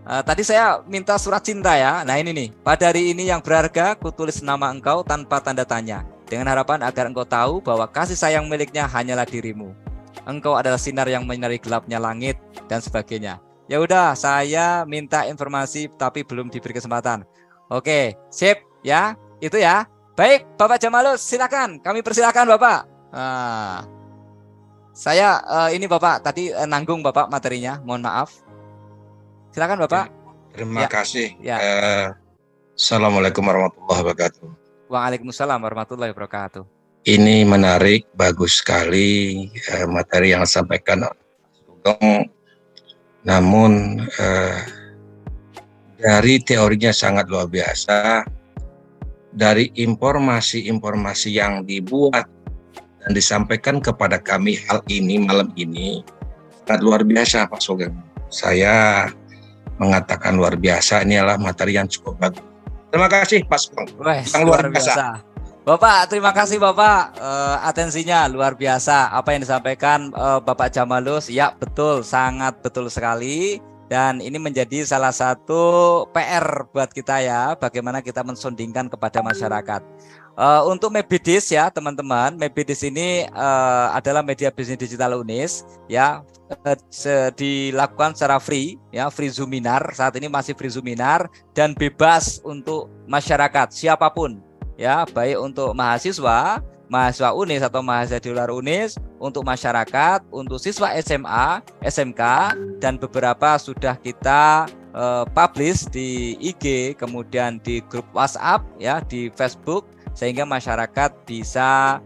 Tadi saya minta surat cinta ya. Nah ini nih, pada hari ini yang berharga, kutulis nama engkau tanpa tanda tanya, dengan harapan agar engkau tahu bahwa kasih sayang miliknya hanyalah dirimu. Engkau adalah sinar yang menyinari gelapnya langit dan sebagainya. Ya udah, saya minta informasi tapi belum diberi kesempatan. Oke, sip ya, itu ya. Baik, Bapak Jamalus, silakan. Kami persilakan Bapak. Saya ini Bapak tadi nanggung Bapak materinya, mohon maaf. Silakan Bapak. Terima Ya. kasih. Ya. Assalamualaikum warahmatullahi wabarakatuh. Waalaikumsalam warahmatullahi wabarakatuh. Ini menarik, bagus sekali materi yang disampaikan oleh Pak Sugeng. Namun dari teorinya sangat luar biasa, dari informasi-informasi yang dibuat dan disampaikan kepada kami hal ini malam ini sangat luar biasa Pak Sugeng. Saya mengatakan luar biasa, ini adalah materi yang cukup bagus. Terima kasih Pak Sugeng. Yang luar biasa. Bapak, terima kasih Bapak, atensinya luar biasa. Apa yang disampaikan Bapak Jamalus, ya betul, sangat betul sekali. Dan ini menjadi salah satu PR buat kita ya, bagaimana kita mensondingkan kepada masyarakat. Untuk Mebidis ya teman-teman, Mebidis ini adalah media bisnis digital UNIS ya, dilakukan secara free ya, free Zoominar. Saat ini masih free Zoominar dan bebas untuk masyarakat siapapun ya, baik untuk mahasiswa UNIS atau mahasiswa di luar UNIS, untuk masyarakat, untuk siswa SMA, SMK, dan beberapa sudah kita publish di IG, kemudian di grup WhatsApp ya, di Facebook, sehingga masyarakat bisa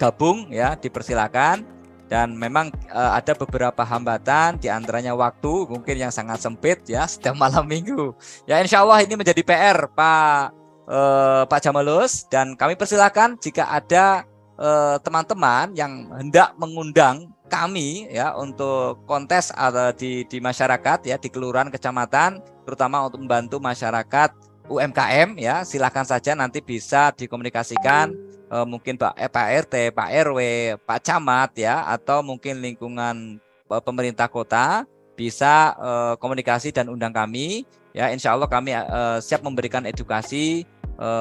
gabung ya, dipersilakan. Dan memang ada beberapa hambatan, diantaranya waktu mungkin yang sangat sempit ya, setiap malam minggu. Ya insya Allah ini menjadi PR Pak Jamalus, dan kami persilakan jika ada teman-teman yang hendak mengundang kami ya untuk kontes di masyarakat ya, di kelurahan, kecamatan, terutama untuk membantu masyarakat UMKM ya, silakan saja, nanti bisa dikomunikasikan mungkin Pak RT, Pak RW, Pak Camat ya, atau mungkin lingkungan pemerintah kota, bisa komunikasi dan undang kami ya. Insya Allah kami siap memberikan edukasi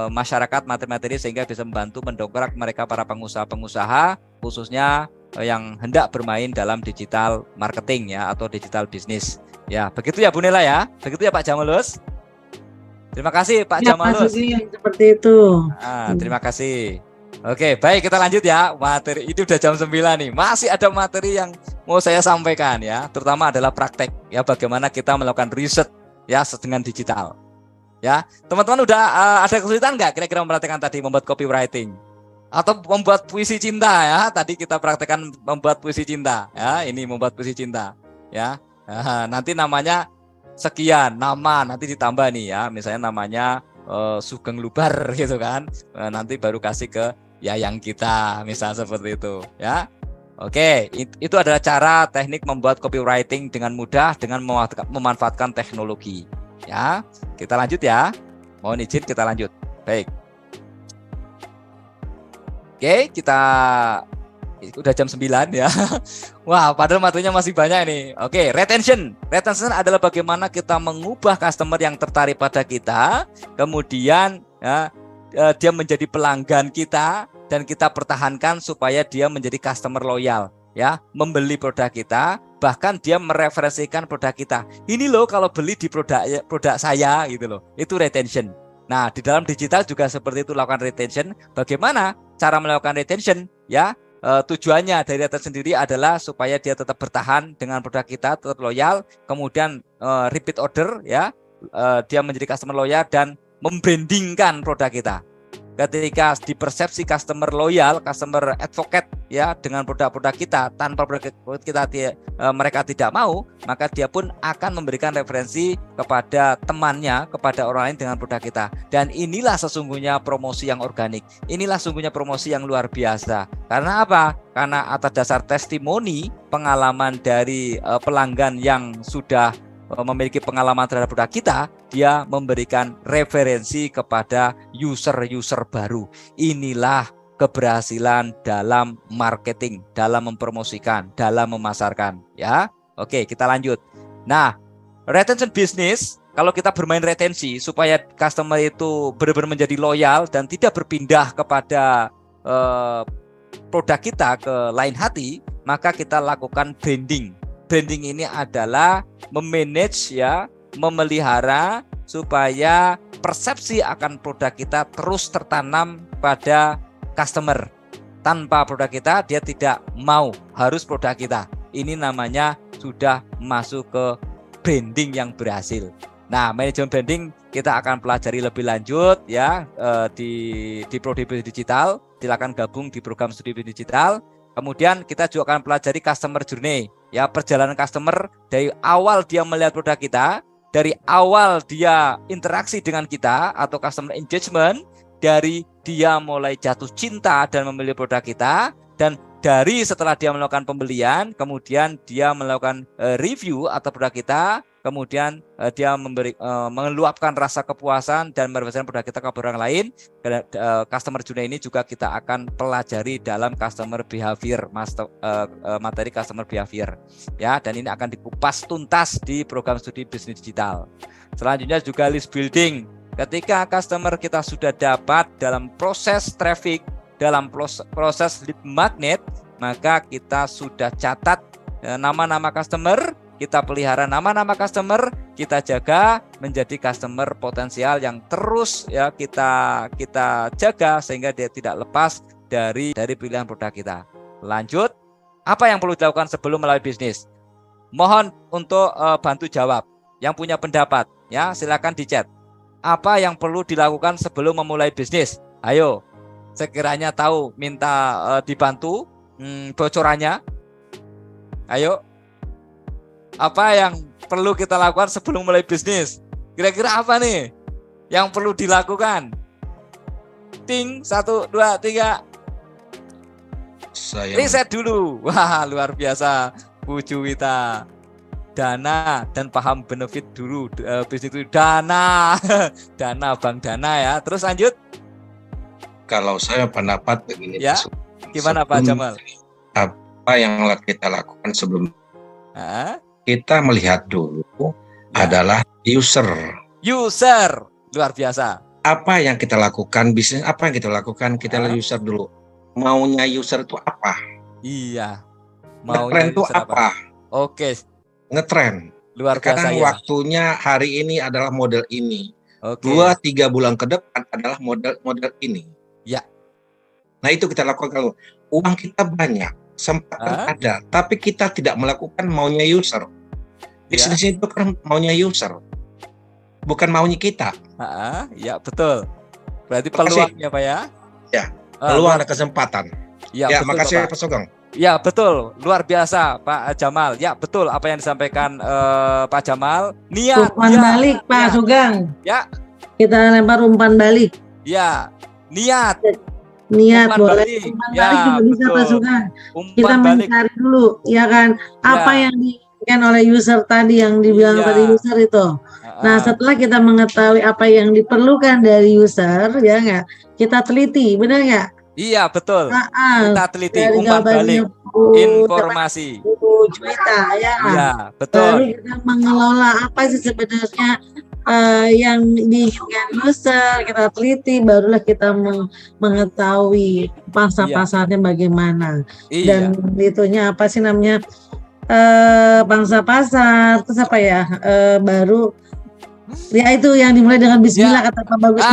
masyarakat materi-materi sehingga bisa membantu mendongkrak mereka para pengusaha-pengusaha, khususnya yang hendak bermain dalam digital marketing ya, atau digital bisnis ya. Begitu ya Bu Nela ya, begitu ya Pak Jamalus. Terima kasih Pak Jamalus. Seperti itu. Terima kasih. Oke, baik, kita lanjut ya. Materi itu udah jam 9 nih. Masih ada materi yang mau saya sampaikan ya, terutama adalah praktek ya, bagaimana kita melakukan riset ya dengan digital. Ya, teman-teman udah ada kesulitan nggak kira-kira memperhatikan tadi membuat copywriting atau membuat puisi cinta ya? Tadi kita praktekkan membuat puisi cinta ya. Ini membuat puisi cinta ya. Nanti namanya sekian nama, nanti ditambah nih ya. Misalnya namanya Sugeng Lubar gitu kan. Nanti baru kasih ke Yayang kita, misalnya seperti itu ya. Oke, itu adalah cara teknik membuat copywriting dengan mudah dengan memanfaatkan teknologi. Ya, kita lanjut ya. Mohon izin kita lanjut. Baik. Oke, kita udah jam 9 ya. Wah, padahal materinya masih banyak nih. Oke, retention. Retention adalah bagaimana kita mengubah customer yang tertarik pada kita, kemudian ya, dia menjadi pelanggan kita dan kita pertahankan supaya dia menjadi customer loyal ya, membeli produk kita, bahkan dia mereferensikan produk kita. Ini loh kalau beli di produk saya gitu loh. Itu retention. Nah, di dalam digital juga seperti itu, lakukan retention. Bagaimana cara melakukan retention ya? Tujuannya dari retention sendiri adalah supaya dia tetap bertahan dengan produk kita, tetap loyal, kemudian repeat order ya, dia menjadi customer loyal dan membrandingkan produk kita. Ketika dipersepsi customer loyal, customer advocate ya dengan produk-produk kita, tanpa produk kita mereka tidak mau, maka dia pun akan memberikan referensi kepada temannya, kepada orang lain dengan produk kita. Dan inilah sesungguhnya promosi yang organik. Inilah sesungguhnya promosi yang luar biasa. Karena apa? Karena atas dasar testimoni, pengalaman dari pelanggan yang sudah memiliki pengalaman terhadap produk kita, dia memberikan referensi kepada user-user baru. Inilah keberhasilan dalam marketing, dalam mempromosikan, dalam memasarkan, ya. Oke, kita lanjut. Nah, retention business, kalau kita bermain retensi supaya customer itu benar-benar menjadi loyal dan tidak berpindah kepada produk kita ke lain hati, maka kita lakukan branding. Branding ini adalah memanage, ya, memelihara supaya persepsi akan produk kita terus tertanam pada customer. Tanpa produk kita, dia tidak mau, harus produk kita. Ini namanya sudah masuk ke branding yang berhasil. Nah, manajemen branding kita akan pelajari lebih lanjut, ya, di Prodi Bisnis Digital. Silakan gabung di program studi bisnis digital. Kemudian kita juga akan pelajari customer journey, ya, perjalanan customer dari awal dia melihat produk kita, dari awal dia interaksi dengan kita atau customer engagement, dari dia mulai jatuh cinta dan membeli produk kita, dan dari setelah dia melakukan pembelian, kemudian dia melakukan review atau produk kita, kemudian dia mengeluapkan rasa kepuasan dan merepresentasikan produk kita ke orang lain. Customer journey ini juga kita akan pelajari dalam customer behavior, materi customer behavior, ya, dan ini akan dikupas tuntas di program studi bisnis digital. Selanjutnya juga list building. Ketika customer kita sudah dapat dalam proses traffic, dalam proses lead magnet, maka kita sudah catat nama-nama customer, kita pelihara nama-nama customer, kita jaga menjadi customer potensial yang terus, ya, kita jaga sehingga dia tidak lepas dari pilihan produk kita. Lanjut, apa yang perlu dilakukan sebelum mulai bisnis? Mohon untuk bantu jawab. Yang punya pendapat, ya, silakan di chat. Apa yang perlu dilakukan sebelum memulai bisnis? Ayo, sekiranya tahu, minta dibantu bocorannya. Ayo, apa yang perlu kita lakukan sebelum mulai bisnis? Kira-kira apa nih yang perlu dilakukan? Ting, 1, 2, 3. Riset dulu. Wah, luar biasa, Bu Juwita. Dana dan paham benefit dulu, bisnis itu dana, dana, bank dana, ya. Terus lanjut. Kalau saya pendapat begini, ya, gimana Pak Jamal? Apa yang kita lakukan sebelum kita melihat dulu, ya, adalah user. Luar biasa. Apa yang kita lakukan, bisnis apa yang kita lakukan, kita lihat user dulu. Maunya user itu apa? Iya. Ngetren itu apa? Oke. Ngetren. Luar biasa. Sekarang, ya, waktunya hari ini adalah model ini. Oke. 2-3 bulan ke depan adalah model ini. Ya. Nah, itu kita lakukan. Kalau uang kita banyak, kesempatan ada, tapi kita tidak melakukan maunya user. Bisnis itu kan maunya user, bukan maunya kita. Ya, betul. Berarti peluangnya, Pak, ya? Ya, peluang dan kesempatan. Ya, ya, betul, makasih Pak Pak Sugeng. Ya, betul. Luar biasa Pak Jamal. Ya, betul apa yang disampaikan Pak Jamal. Niat. Umpan balik Pak Sugeng. Ya. Kita lempar umpan balik. Ya. Niat. Niat umpan boleh. Balik. Umpan Ya, balik juga bisa Pak Sugeng. Kita balik. mencari dulu, ya kan, apa yang diinginkan oleh user tadi, yang dibilang tadi user itu. Nah, setelah kita mengetahui apa yang diperlukan dari user, ya nggak, kita teliti, benar nggak? Iya, betul. Kita teliti, umpan balik informasi. Juwita, ya. Iya, betul. Baru kita mengelola apa sih sebenarnya yang diinginkan user, kita teliti, barulah kita mengetahui pangsa pasarnya bagaimana. Dan itunya apa sih namanya, pangsa pasar, terus apa ya, baru ya itu yang dimulai dengan bismillah, kata Pak Bagus.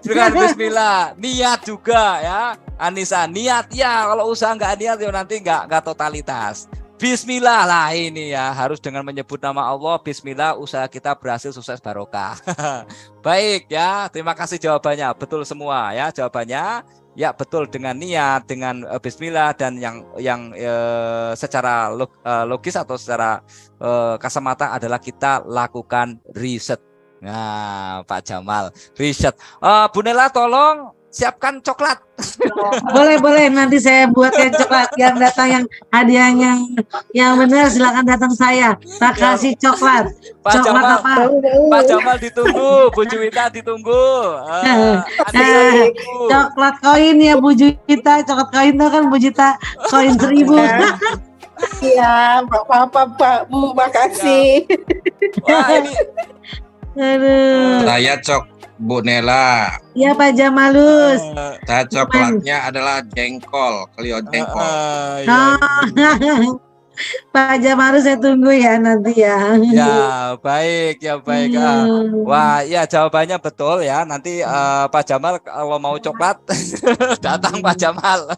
Dengan bismillah, niat juga, ya Anissa, niat ya. Kalau usaha nggak niat ya nanti nggak totalitas. Bismillah lah ini ya, harus dengan menyebut nama Allah. Bismillah, usaha kita berhasil, sukses, barokah. Baik ya, terima kasih jawabannya, betul semua ya jawabannya. Ya, betul, dengan niat, dengan bismillah, dan yang secara logis atau secara kasat mata adalah kita lakukan riset. Nah, Pak Jamal, riset. Bu Nela, tolong siapkan coklat. Boleh nanti saya buatkan coklat yang datang yang hadiahnya yang benar silakan datang saya. Tak kasih coklat. Pak Coklat Jamal, apa? Pak Jamal ditunggu, Bu Juwita ditunggu. Andi ditunggu. Coklat koin ya Bu Juwita. Coklat koin itu kan Bu Juwita koin 1000. Iya, Pak apa Pak Bu, makasih. Wah, ini Aduh. Saya Bu Nela. Iya Pak Jamalus. Saya coklatnya adalah jengkol, Clio jengkol. ya. Pak Jamalus saya tunggu ya nanti ya. Ya, baik. Wah, ya jawabannya betul ya. Nanti Pak Jamal kalau mau coklat datang Pak Jamal.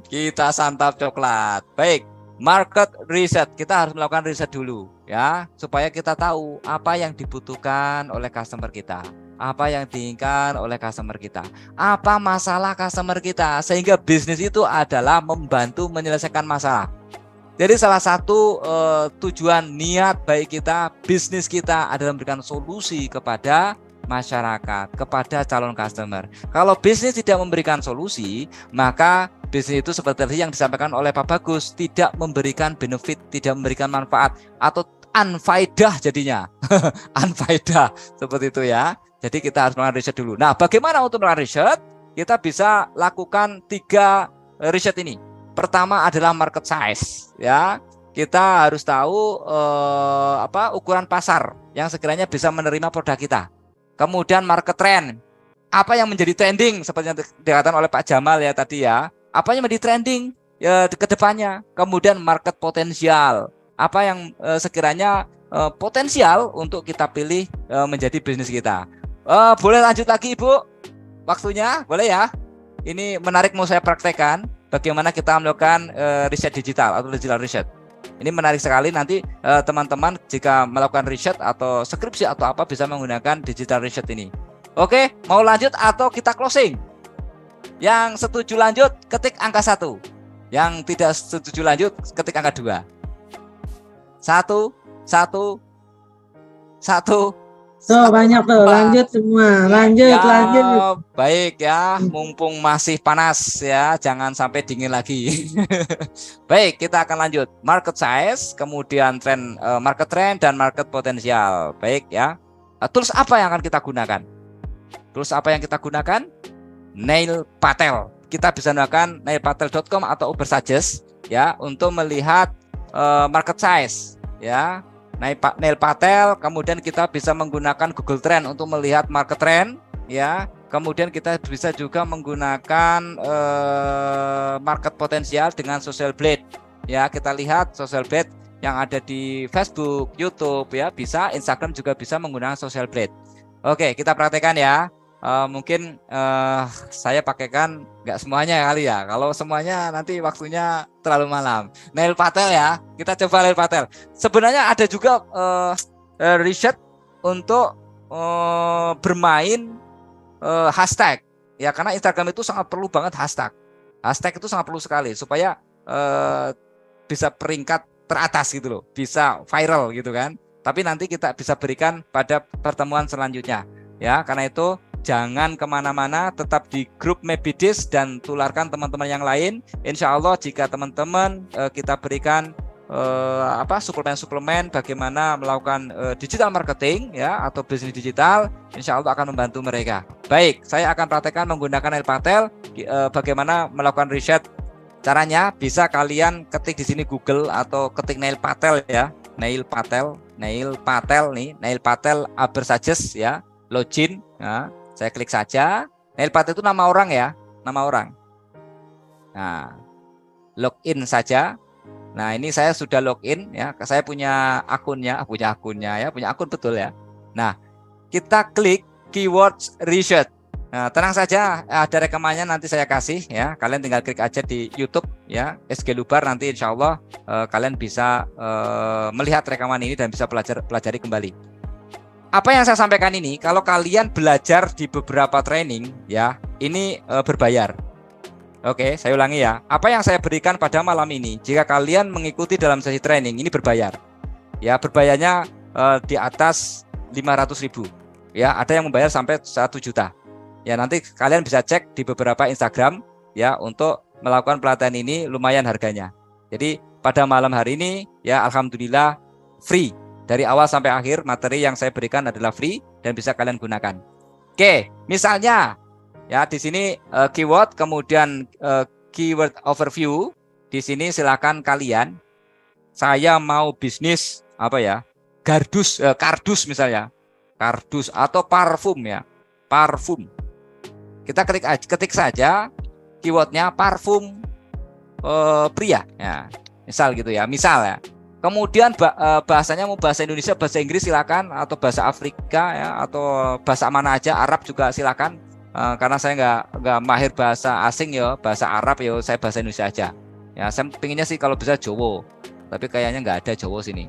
Kita santap coklat. Baik, market research. Kita harus melakukan riset dulu ya, supaya kita tahu apa yang dibutuhkan oleh customer kita, apa yang diinginkan oleh customer kita, apa masalah customer kita, sehingga bisnis itu adalah membantu menyelesaikan masalah. Jadi salah satu tujuan niat baik kita, bisnis kita adalah memberikan solusi kepada masyarakat, kepada calon customer. Kalau bisnis tidak memberikan solusi, maka bisnis itu seperti tadi yang disampaikan oleh Pak Bagus, tidak memberikan benefit, tidak memberikan manfaat, atau unfaedah jadinya. Unfaedah, seperti itu ya. Jadi kita harus melakukan riset dulu. Nah, bagaimana untuk melakukan riset? Kita bisa lakukan 3 riset ini. Pertama adalah market size ya. Kita harus tahu ukuran pasar yang sekiranya bisa menerima produk kita. Kemudian market trend. Apa yang menjadi trending seperti yang dikatakan oleh Pak Jamal ya tadi ya. Apa yang menjadi trending ya ke depannya. Kemudian market potensial. Apa yang sekiranya potensial untuk kita pilih menjadi bisnis kita. Boleh lanjut lagi Ibu? Waktunya boleh ya? Ini menarik, mau saya praktekkan bagaimana kita melakukan riset digital atau digital riset. Ini menarik sekali, nanti teman-teman jika melakukan riset atau skripsi atau apa bisa menggunakan digital riset ini. Oke, mau lanjut atau kita closing? Yang setuju lanjut ketik angka 1. Yang tidak setuju lanjut ketik angka 2. 1. Tuh banyak tuh, lanjut semua, lanjut. Baik ya, mumpung masih panas ya, jangan sampai dingin lagi. Baik, kita akan lanjut. Market size, kemudian market trend dan market potensial. Baik ya. Tools apa yang akan kita gunakan? Neil Patel. Kita bisa menggunakan neilpatel.com atau Ubersuggest ya untuk melihat market size ya. Neil Patel, kemudian kita bisa menggunakan Google Trend untuk melihat market trend ya. Kemudian kita bisa juga menggunakan market potensial dengan Social Blade ya. Kita lihat Social Blade yang ada di Facebook, YouTube ya, bisa Instagram juga bisa menggunakan Social Blade. Oke, kita praktekkan ya. Mungkin saya pakaikan nggak semuanya kali ya. Kalau semuanya nanti waktunya terlalu malam. Neil Patel ya, kita coba Neil Patel. Sebenarnya ada juga riset untuk bermain hashtag ya, karena Instagram itu sangat perlu banget hashtag. Hashtag itu sangat perlu sekali supaya bisa peringkat teratas gitu loh, bisa viral gitu kan. Tapi nanti kita bisa berikan pada pertemuan selanjutnya ya. Karena itu jangan kemana-mana, tetap di grup Mebidis dan tularkan teman-teman yang lain. Insya Allah jika teman-teman kita berikan suplemen-suplemen bagaimana melakukan digital marketing ya atau bisnis digital, insya Allah akan membantu mereka. Baik, saya akan praktekkan menggunakan Neil Patel bagaimana melakukan riset. Caranya bisa kalian ketik di sini Google atau ketik Neil Patel ya, Neil Patel nih, Neil Patel Ubersuggest ya, login ya. Saya klik saja. Neil Patel itu nama orang ya, nama orang. Nah, login saja. Nah, ini saya sudah login ya. Saya punya akun betul ya. Nah, kita klik keywords research. Nah, tenang saja, ada rekamannya nanti saya kasih ya. Kalian tinggal klik aja di YouTube ya, SG Lubar, nanti insya Allah kalian bisa melihat rekaman ini dan bisa pelajari kembali. Apa yang saya sampaikan ini, kalau kalian belajar di beberapa training ya, ini berbayar. Oke, saya ulangi ya. Apa yang saya berikan pada malam ini, jika kalian mengikuti dalam sesi training, ini berbayar. Ya, berbayarnya di atas 500.000. Ya, ada yang membayar sampai 1 juta. Ya nanti kalian bisa cek di beberapa Instagram ya untuk melakukan pelatihan ini, lumayan harganya. Jadi pada malam hari ini ya alhamdulillah free. Dari awal sampai akhir materi yang saya berikan adalah free dan bisa kalian gunakan. Oke, misalnya ya di sini keyword, kemudian keyword overview. Di sini silakan kalian, saya mau bisnis apa ya? Kardus misalnya. Kardus atau parfum ya. Parfum. Kita ketik saja keywordnya parfum pria ya. Misal gitu ya. Misal ya. Kemudian bahasanya mau bahasa Indonesia, bahasa Inggris silakan, atau bahasa Afrika ya, atau bahasa mana aja, Arab juga silakan. Karena saya nggak mahir bahasa asing ya, bahasa Arab ya, saya bahasa Indonesia aja. Ya, saya pinginnya sih kalau bisa Jawa, tapi kayaknya nggak ada Jawa sini.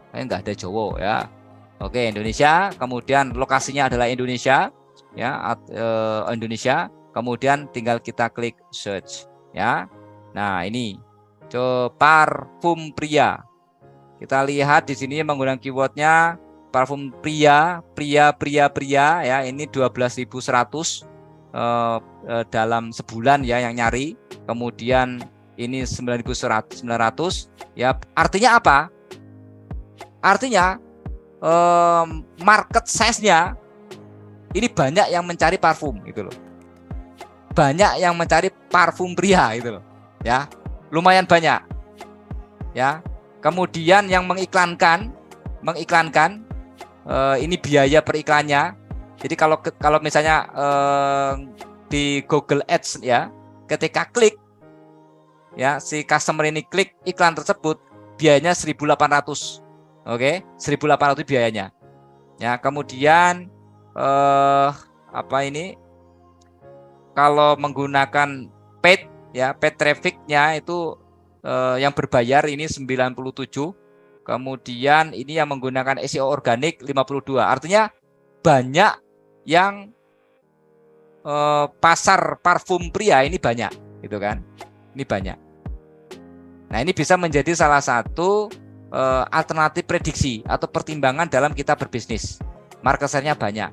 Kayaknya nggak ada Jawa ya. Oke, Indonesia, kemudian lokasinya adalah Indonesia ya, Indonesia. Kemudian tinggal kita klik search ya. Nah ini parfum pria. Kita lihat di sini menggunakan keywordnya parfum pria ya. Ini 12.100 dalam sebulan ya yang nyari. Kemudian ini 9.900 ya. Artinya apa? Artinya market size-nya ini banyak yang mencari parfum gitu loh. Banyak yang mencari parfum pria gitu loh. Ya. Lumayan banyak. Ya. Kemudian yang mengiklankan ini biaya periklannya. Jadi kalau misalnya di Google Ads ya, ketika klik ya, si customer ini klik iklan tersebut, biayanya 1.800. Oke, 1.800 biayanya. Ya, kemudian apa ini? Kalau menggunakan paid ya, paid traffic-nya itu yang berbayar ini 97. Kemudian ini yang menggunakan SEO organik 52. Artinya banyak yang pasar parfum pria ini banyak, gitu kan? Ini banyak. Nah, ini bisa menjadi salah satu alternatif prediksi atau pertimbangan dalam kita berbisnis. Market share-nya banyak.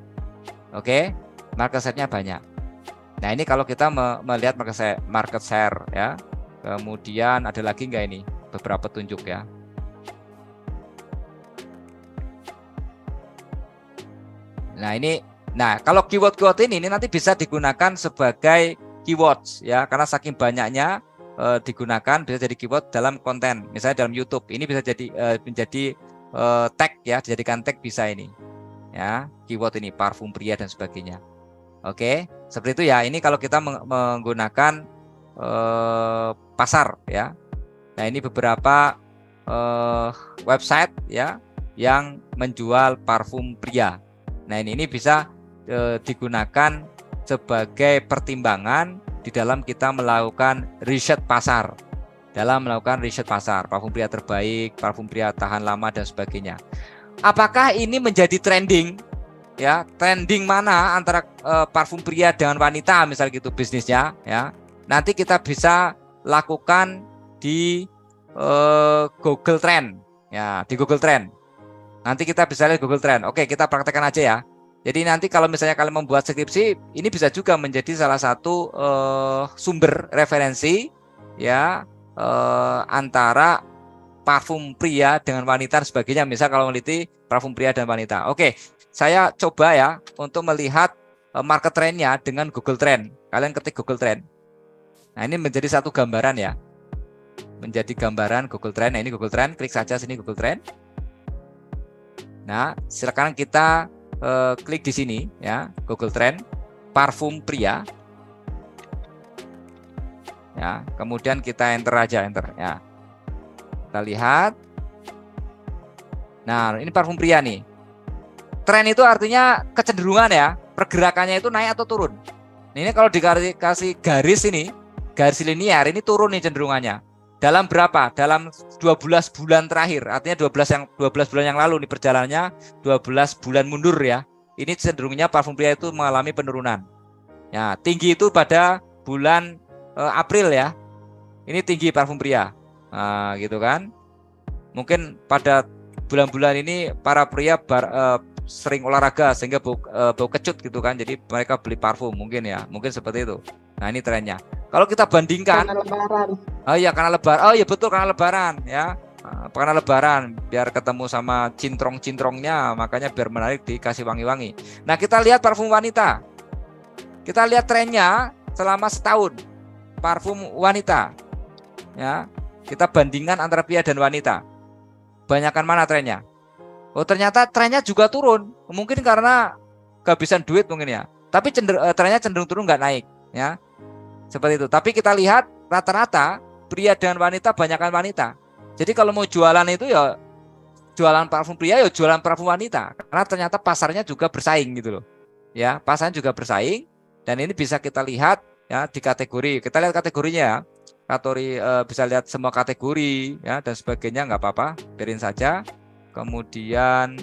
Oke? Market share-nya banyak. Nah, ini kalau kita melihat market share ya. Kemudian ada lagi nggak ini? Beberapa petunjuk ya. Nah, kalau keyword ini nanti bisa digunakan sebagai keywords ya, karena saking banyaknya digunakan bisa jadi keyword dalam konten. Misalnya dalam YouTube, ini bisa jadi menjadi tag ya, dijadikan tag bisa ini. Ya, keyword ini parfum pria dan sebagainya. Oke, seperti itu ya. Ini kalau kita menggunakan pasar ya. Nah, ini beberapa website ya yang menjual parfum pria. Nah, ini bisa digunakan sebagai pertimbangan di dalam kita melakukan riset pasar. Dalam melakukan riset pasar, parfum pria terbaik, parfum pria tahan lama dan sebagainya. Apakah ini menjadi trending? Ya, trending mana antara parfum pria dengan wanita misal gitu bisnisnya ya. Nanti kita bisa lakukan di Google Trend ya, di Google Trend. Nanti kita bisa lihat Google Trend. Oke, kita praktekkan aja ya. Jadi nanti kalau misalnya kalian membuat skripsi, ini bisa juga menjadi salah satu sumber referensi ya, antara parfum pria dengan wanita dan sebagainya. Misal kalau meneliti parfum pria dan wanita. Oke, saya coba ya untuk melihat market trendnya dengan Google Trend. Kalian ketik Google Trend. Nah, ini menjadi satu gambaran ya. Menjadi gambaran Google Trend. Nah, ini Google Trend. Klik saja sini Google Trend. Nah, silakan kita klik di sini ya, Google Trend parfum pria. Ya, kemudian kita enter aja, enter ya. Kita lihat. Nah, ini parfum pria nih. Tren itu artinya kecenderungan ya, pergerakannya itu naik atau turun. Ini kalau dikasih garis ini, garis linear ini turun nih cenderungannya. Dalam berapa? Dalam 12 bulan terakhir. Artinya 12 bulan yang lalu nih perjalanannya 12 bulan mundur ya. Ini cenderungnya parfum pria itu mengalami penurunan. Ya, tinggi itu pada bulan April ya. Ini tinggi parfum pria. Nah, gitu kan. Mungkin pada bulan-bulan ini para pria sering olahraga sehingga bau kecut gitu kan. Jadi mereka beli parfum mungkin ya, mungkin seperti itu. Nah, ini trennya. Kalau kita bandingkan, Karena lebaran. oh iya karena lebaran, oh iya betul karena lebaran ya. Karena lebaran biar ketemu sama cintrong-cintrongnya, makanya biar menarik dikasih wangi-wangi. Nah, kita lihat parfum wanita. Kita lihat trennya selama setahun parfum wanita. Ya, kita bandingkan antara pria dan wanita. Banyakan mana trennya? Oh, ternyata trennya juga turun. Mungkin karena kehabisan duit mungkin ya. Tapi trennya cenderung turun, nggak naik ya. Seperti itu. Tapi kita lihat rata-rata pria dan wanita banyakan wanita. Jadi kalau mau jualan itu ya jualan parfum pria ya jualan parfum wanita. Karena ternyata pasarnya juga bersaing gitu loh. Ya, pasarnya juga bersaing dan ini bisa kita lihat ya di kategori. Kita lihat kategorinya ya. Kategori bisa lihat semua kategori ya dan sebagainya, nggak apa-apa, biarin saja. Kemudian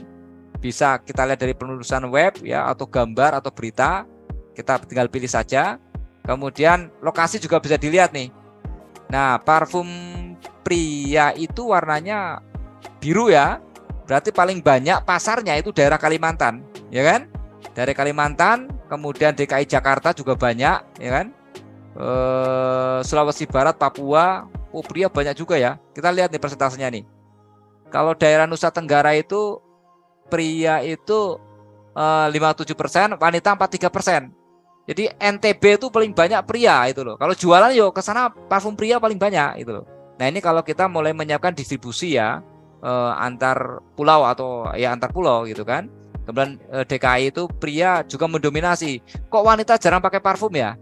bisa kita lihat dari penulisan web ya atau gambar atau berita. Kita tinggal pilih saja. Kemudian lokasi juga bisa dilihat nih. Nah, parfum pria itu warnanya biru ya. Berarti paling banyak pasarnya itu daerah Kalimantan, ya kan? Dari Kalimantan, kemudian DKI Jakarta juga banyak, ya kan? Sulawesi Barat, Papua, pria banyak juga ya. Kita lihat nih persentasenya nih. Kalau daerah Nusa Tenggara itu pria itu 57%, wanita 43%. Jadi NTB itu paling banyak pria itu loh. Kalau jualan yo ke sana parfum pria paling banyak itu loh. Nah, ini kalau kita mulai menyiapkan distribusi ya antar pulau atau ya antar pulau gitu kan. Kemudian DKI itu pria juga mendominasi. Kok wanita jarang pakai parfum ya?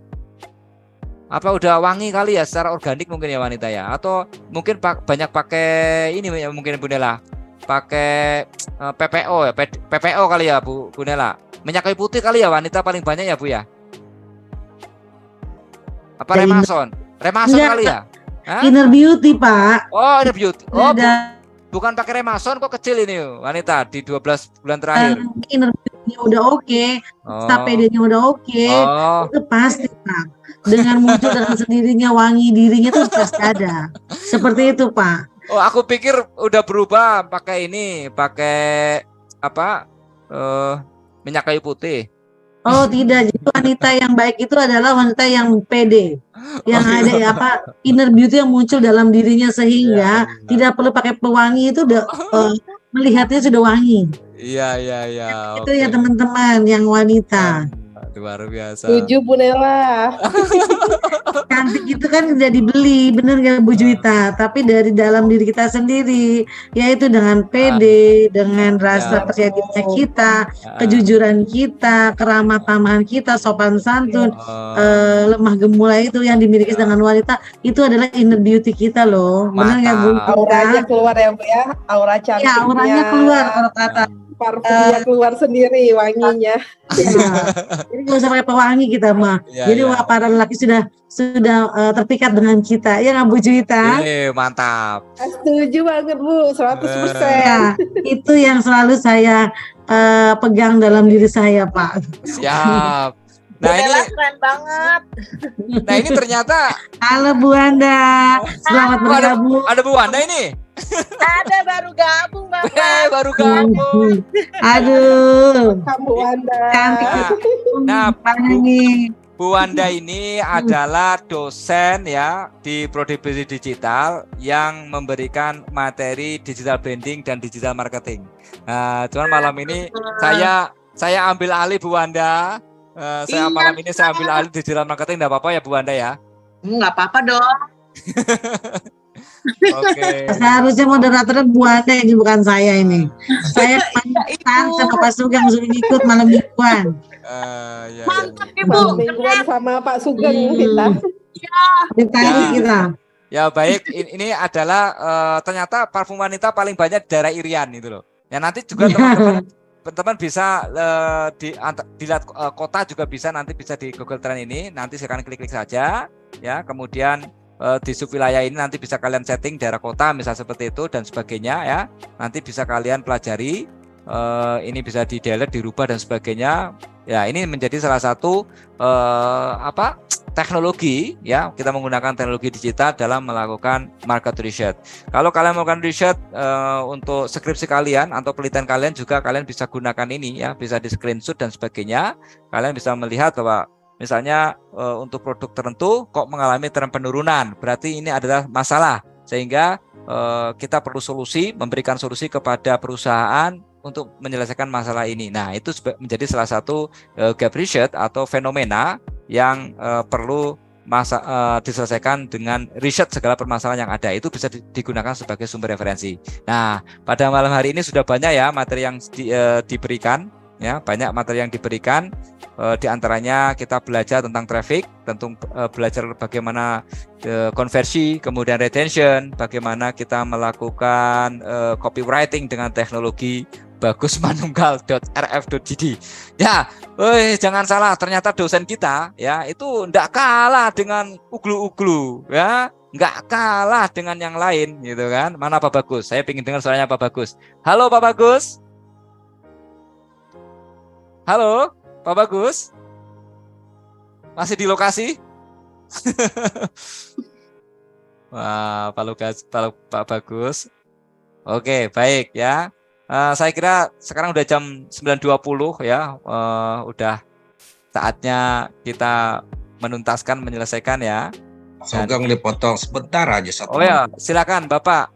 Apa udah wangi kali ya secara organik mungkin ya wanita ya? Atau mungkin banyak pakai ini ya mungkin Bu Nela. Pakai PPO ya, PPO kali ya Bu Nela. Minyak kayu putih kali ya wanita paling banyak ya Bu ya? Apa Remason? Remason Enggak, kali ya? Hah? Inner beauty, Pak. Oh, Inner beauty. Oh, Ada bukan pakai Remason kok kecil ini wanita di 12 bulan terakhir. inner beauty-nya udah oke, PD-nya udah oke, Oh, itu pasti, Pak. Dengan muncul dengan sendirinya wangi dirinya tuh pasti ada. Seperti itu, Pak. oh, aku pikir udah berubah pakai ini, pakai apa? Minyak kayu putih. Oh tidak, jadi wanita yang baik itu adalah wanita yang pede, yang ada apa inner beauty yang muncul dalam dirinya sehingga tidak perlu pakai pewangi itu udah melihatnya sudah wangi. Iya. Itu ya teman-teman yang wanita. Luar biasa. Setuju Bu Nela. Cantik itu kan tidak dibeli, bener nggak Bu Juwita? Tapi dari dalam diri kita sendiri, yaitu dengan pede, dengan rasa percaya diri kita, kejujuran kita, keramah tamahan kita, sopan santun, lemah gemulai itu yang dimiliki dengan wanita, itu adalah inner beauty kita loh. Bener nggak Bu? Auranya keluar ya Bu ya, aura cantiknya. Ya, auranya keluar, aura kata. Parfumnya keluar sendiri wanginya. Jadi nggak usah pakai pewangi kita mah. Jadi para lelaki sudah terpikat dengan kita. Ya nggak Bu Juwita? Mantap. Setuju banget Bu, 100%. Ya, itu yang selalu saya pegang dalam diri saya, Pak. Siap. Nah ini keren banget. Nah ini ternyata Halo Bu Anda, selamat bergabung. Ada Bu Wanda ini. Ada baru gabung Bapak. Baru gabung. Aduh, Kamu Anda. cantik. Nah, ini. Bu Wanda ini adalah dosen ya di Prodi Bisnis Digital yang memberikan materi digital branding dan digital marketing. Nah, cuman malam ini saya ambil alih Bu Wanda. Malam ini saya ambil alih digital marketing, enggak apa-apa ya Bu Wanda ya? Nggak apa-apa dong. Oke. Seharusnya moderatornya Bu Anda ini bukan saya ini. Saya pamitan sama Pak Sugeng suruh ikut malam mingguan. Mantap Ibu. Malam mingguan sama Pak Sugeng kita. Kita. Ya baik, ini adalah ternyata parfum wanita paling banyak di daerah Irian itu loh. Ya nanti juga teman-teman bisa dilihat kota juga bisa, nanti bisa di Google Trend ini, nanti silakan klik-klik saja ya. Kemudian di sub wilayah ini nanti bisa kalian setting daerah kota misal seperti itu dan sebagainya ya. Nanti bisa kalian pelajari. ini bisa di-delete, dirubah dan sebagainya. Ya, ini menjadi salah satu teknologi ya. Kita menggunakan teknologi digital dalam melakukan market research. Kalau kalian melakukan riset untuk skripsi kalian atau penelitian kalian juga kalian bisa gunakan ini ya, bisa di screenshot dan sebagainya. Kalian bisa melihat bahwa misalnya untuk produk tertentu kok mengalami tren penurunan, berarti ini adalah masalah, sehingga kita perlu solusi, memberikan solusi kepada perusahaan untuk menyelesaikan masalah ini. Nah, itu menjadi salah satu gap research atau fenomena yang perlu diselesaikan dengan riset segala permasalahan yang ada. Itu bisa digunakan sebagai sumber referensi. Nah, pada malam hari ini sudah banyak ya materi yang diberikan. Ya, banyak materi yang diberikan. Di antaranya kita belajar tentang traffic, tentu belajar bagaimana konversi, kemudian retention, bagaimana kita melakukan copywriting dengan teknologi bagusmanunggal.rf.id. Ya, jangan salah, ternyata dosen kita ya itu enggak kalah dengan uglu-uglu ya, enggak kalah dengan yang lain gitu kan. Mana Pak Bagus? Saya ingin dengar suaranya Pak Bagus. Halo Pak Bagus. Halo, Pak Bagus. Masih di lokasi? Wah, Pak Bagus. Oke, baik ya. Saya kira sekarang udah jam 9.20 ya. Udah saatnya kita menuntaskan, menyelesaikan ya. Sugeng dipotong sebentar aja satu. Oh ya, silakan Bapak.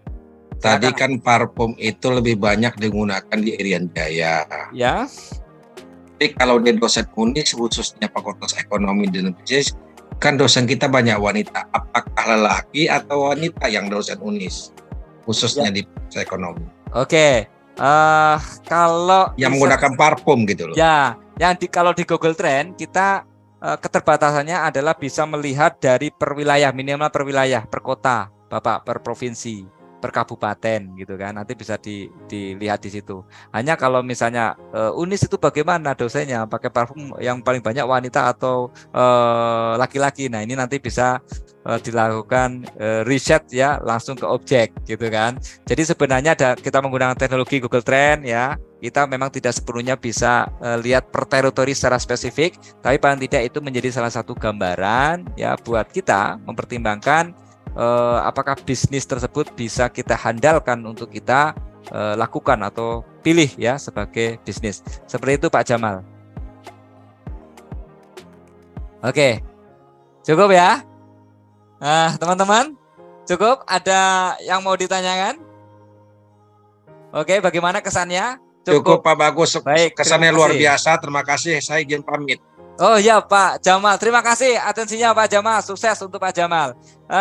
Tadi kan parfum itu lebih banyak digunakan di Irian Jaya. Ya. Jadi kalau dia dosen unis khususnya Fakultas Ekonomi dan Bisnis, kan dosen kita banyak wanita. Apakah lelaki atau wanita yang dosen unis khususnya di Fakultas Ekonomi? Oke. Kalau yang menggunakan parfum gitu loh. Ya, yang kalau di Google Trend kita keterbatasannya adalah bisa melihat dari per wilayah, minimal per wilayah, per kota, Bapak, per provinsi, per kabupaten gitu kan. Nanti bisa dilihat di situ. Hanya kalau misalnya unis itu bagaimana dosennya, pakai parfum yang paling banyak wanita atau laki-laki. Nah, ini nanti bisa dilakukan riset ya, langsung ke objek gitu kan. Jadi sebenarnya kita menggunakan teknologi Google Trend ya, kita memang tidak sepenuhnya bisa lihat per teritori secara spesifik, tapi paling tidak itu menjadi salah satu gambaran ya buat kita mempertimbangkan apakah bisnis tersebut bisa kita handalkan untuk kita lakukan atau pilih ya sebagai bisnis. Seperti itu Pak Jamal. Oke, cukup ya. Nah, teman-teman, cukup? Ada yang mau ditanyakan? Oke, bagaimana kesannya? Cukup Pak Bagus. Baik, kesannya luar biasa. Terima kasih. Saya izin pamit. Oh ya Pak Jamal, terima kasih atensinya Pak Jamal, sukses untuk Pak Jamal.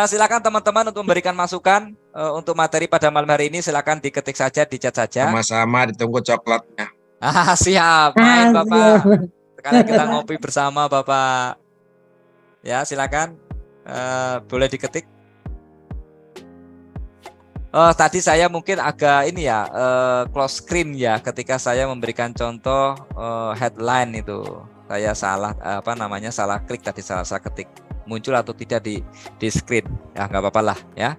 Silakan teman-teman untuk memberikan masukan untuk materi pada malam hari ini, silakan diketik saja, di chat saja. Sama-sama, ditunggu coklatnya. Siap, main Bapak. Sekarang kita ngopi bersama Bapak. Ya silakan, boleh diketik. Tadi saya mungkin agak ini ya, close screen ya, ketika saya memberikan contoh headline itu. Saya salah salah klik tadi, salah ketik, muncul atau tidak di screen ya, nggak apa-apa lah ya,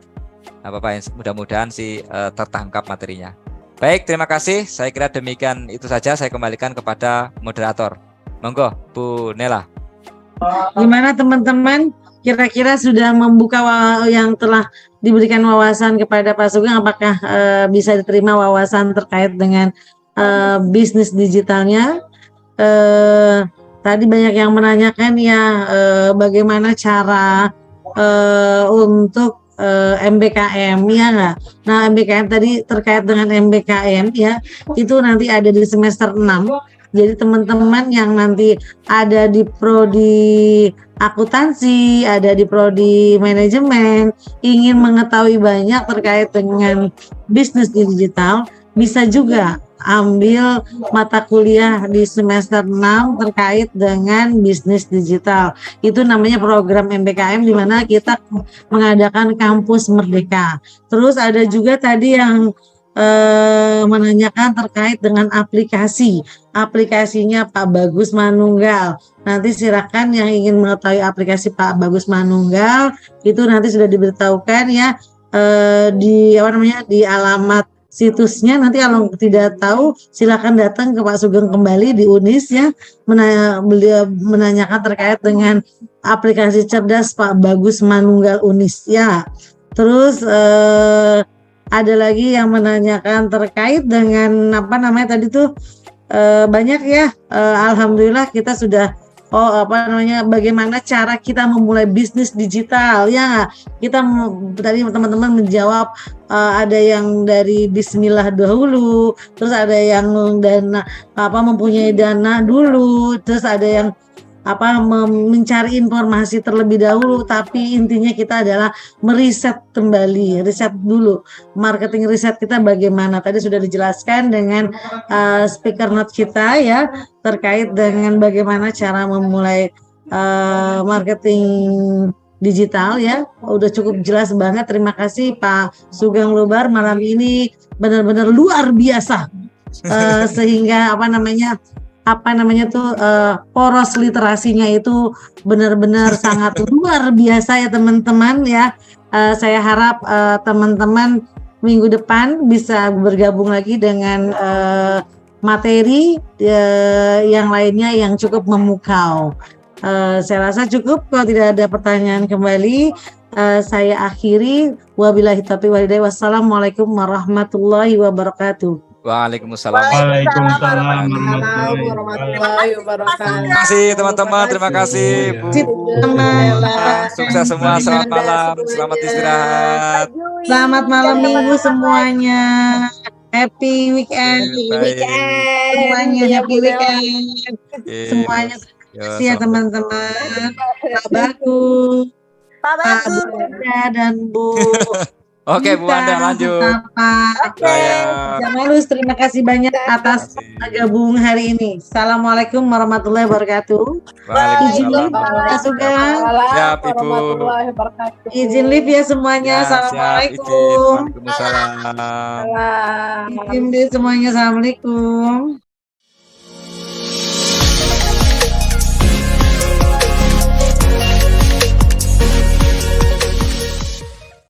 nggak apa-apa, mudah-mudahan sih tertangkap materinya. Baik, terima kasih, saya kira demikian itu saja. Saya kembalikan kepada moderator, monggo Bu Nela. Gimana teman-teman, kira-kira sudah membuka yang telah diberikan wawasan kepada Pak Sugeng, apakah bisa diterima wawasan terkait dengan bisnis digitalnya? Tadi banyak yang menanyakan ya bagaimana cara untuk MBKM ya nggak? Nah MBKM tadi terkait dengan MBKM ya, itu nanti ada di semester 6. Jadi teman-teman yang nanti ada di prodi akuntansi, ada di prodi manajemen, ingin mengetahui banyak terkait dengan bisnis digital, bisa juga ambil mata kuliah di semester 6 terkait dengan bisnis digital. Itu namanya program MBKM, di mana kita mengadakan kampus merdeka. Terus ada juga tadi yang menanyakan terkait dengan aplikasinya Pak Bagus Manunggal. Nanti silakan yang ingin mengetahui aplikasi Pak Bagus Manunggal itu nanti sudah diberitahukan ya di alamat situsnya. Nanti kalau tidak tahu silakan datang ke Pak Sugeng kembali di Unis ya, beliau menanyakan terkait dengan aplikasi cerdas Pak Bagus Manunggal Unis ya. Terus ada lagi yang menanyakan terkait dengan apa namanya tadi tuh, banyak ya. Alhamdulillah kita sudah bagaimana cara kita memulai bisnis digital ya. Kita tadi teman-teman menjawab, ada yang dari bismillah dahulu, terus ada yang mempunyai dana dulu, terus ada yang mencari informasi terlebih dahulu, tapi intinya kita adalah meriset kembali, riset dulu, marketing riset kita bagaimana. Tadi sudah dijelaskan dengan speaker note kita ya, terkait dengan bagaimana cara memulai marketing digital ya. Udah cukup jelas banget. Terima kasih Pak Sugeng Lubar, malam ini benar-benar luar biasa. Sehingga poros literasinya itu benar-benar sangat luar biasa ya teman-teman ya. Saya harap teman-teman minggu depan bisa bergabung lagi dengan materi yang lainnya yang cukup memukau. Saya rasa cukup. Kalau tidak ada pertanyaan kembali, saya akhiri. Wabillahi taufiq wal hidayah. Wassalamualaikum warahmatullahi wabarakatuh. Waalaikumsalam. Waalaikumsalam warahmatullahi wabarakatuh. Terima kasih teman-teman, terima kasih Bu. Sukses semua, selamat malam, selamat istirahat. Selamat malam minggu semuanya. Happy weekend. Semuanya happy weekend. Semuanya terima kasih ya teman-teman. Pak Bagus, Pak Bunda dan Bu. Oke Bu Anda lanjut. Jamalus, terima kasih banyak atas gabung hari ini. Assalamualaikum warahmatullahi wabarakatuh. Izin live Pak Sugeng. Siap Ibu. Izin live ya semuanya. Assalamualaikum. Waalaikumsalam. Izin live semuanya. Assalamualaikum.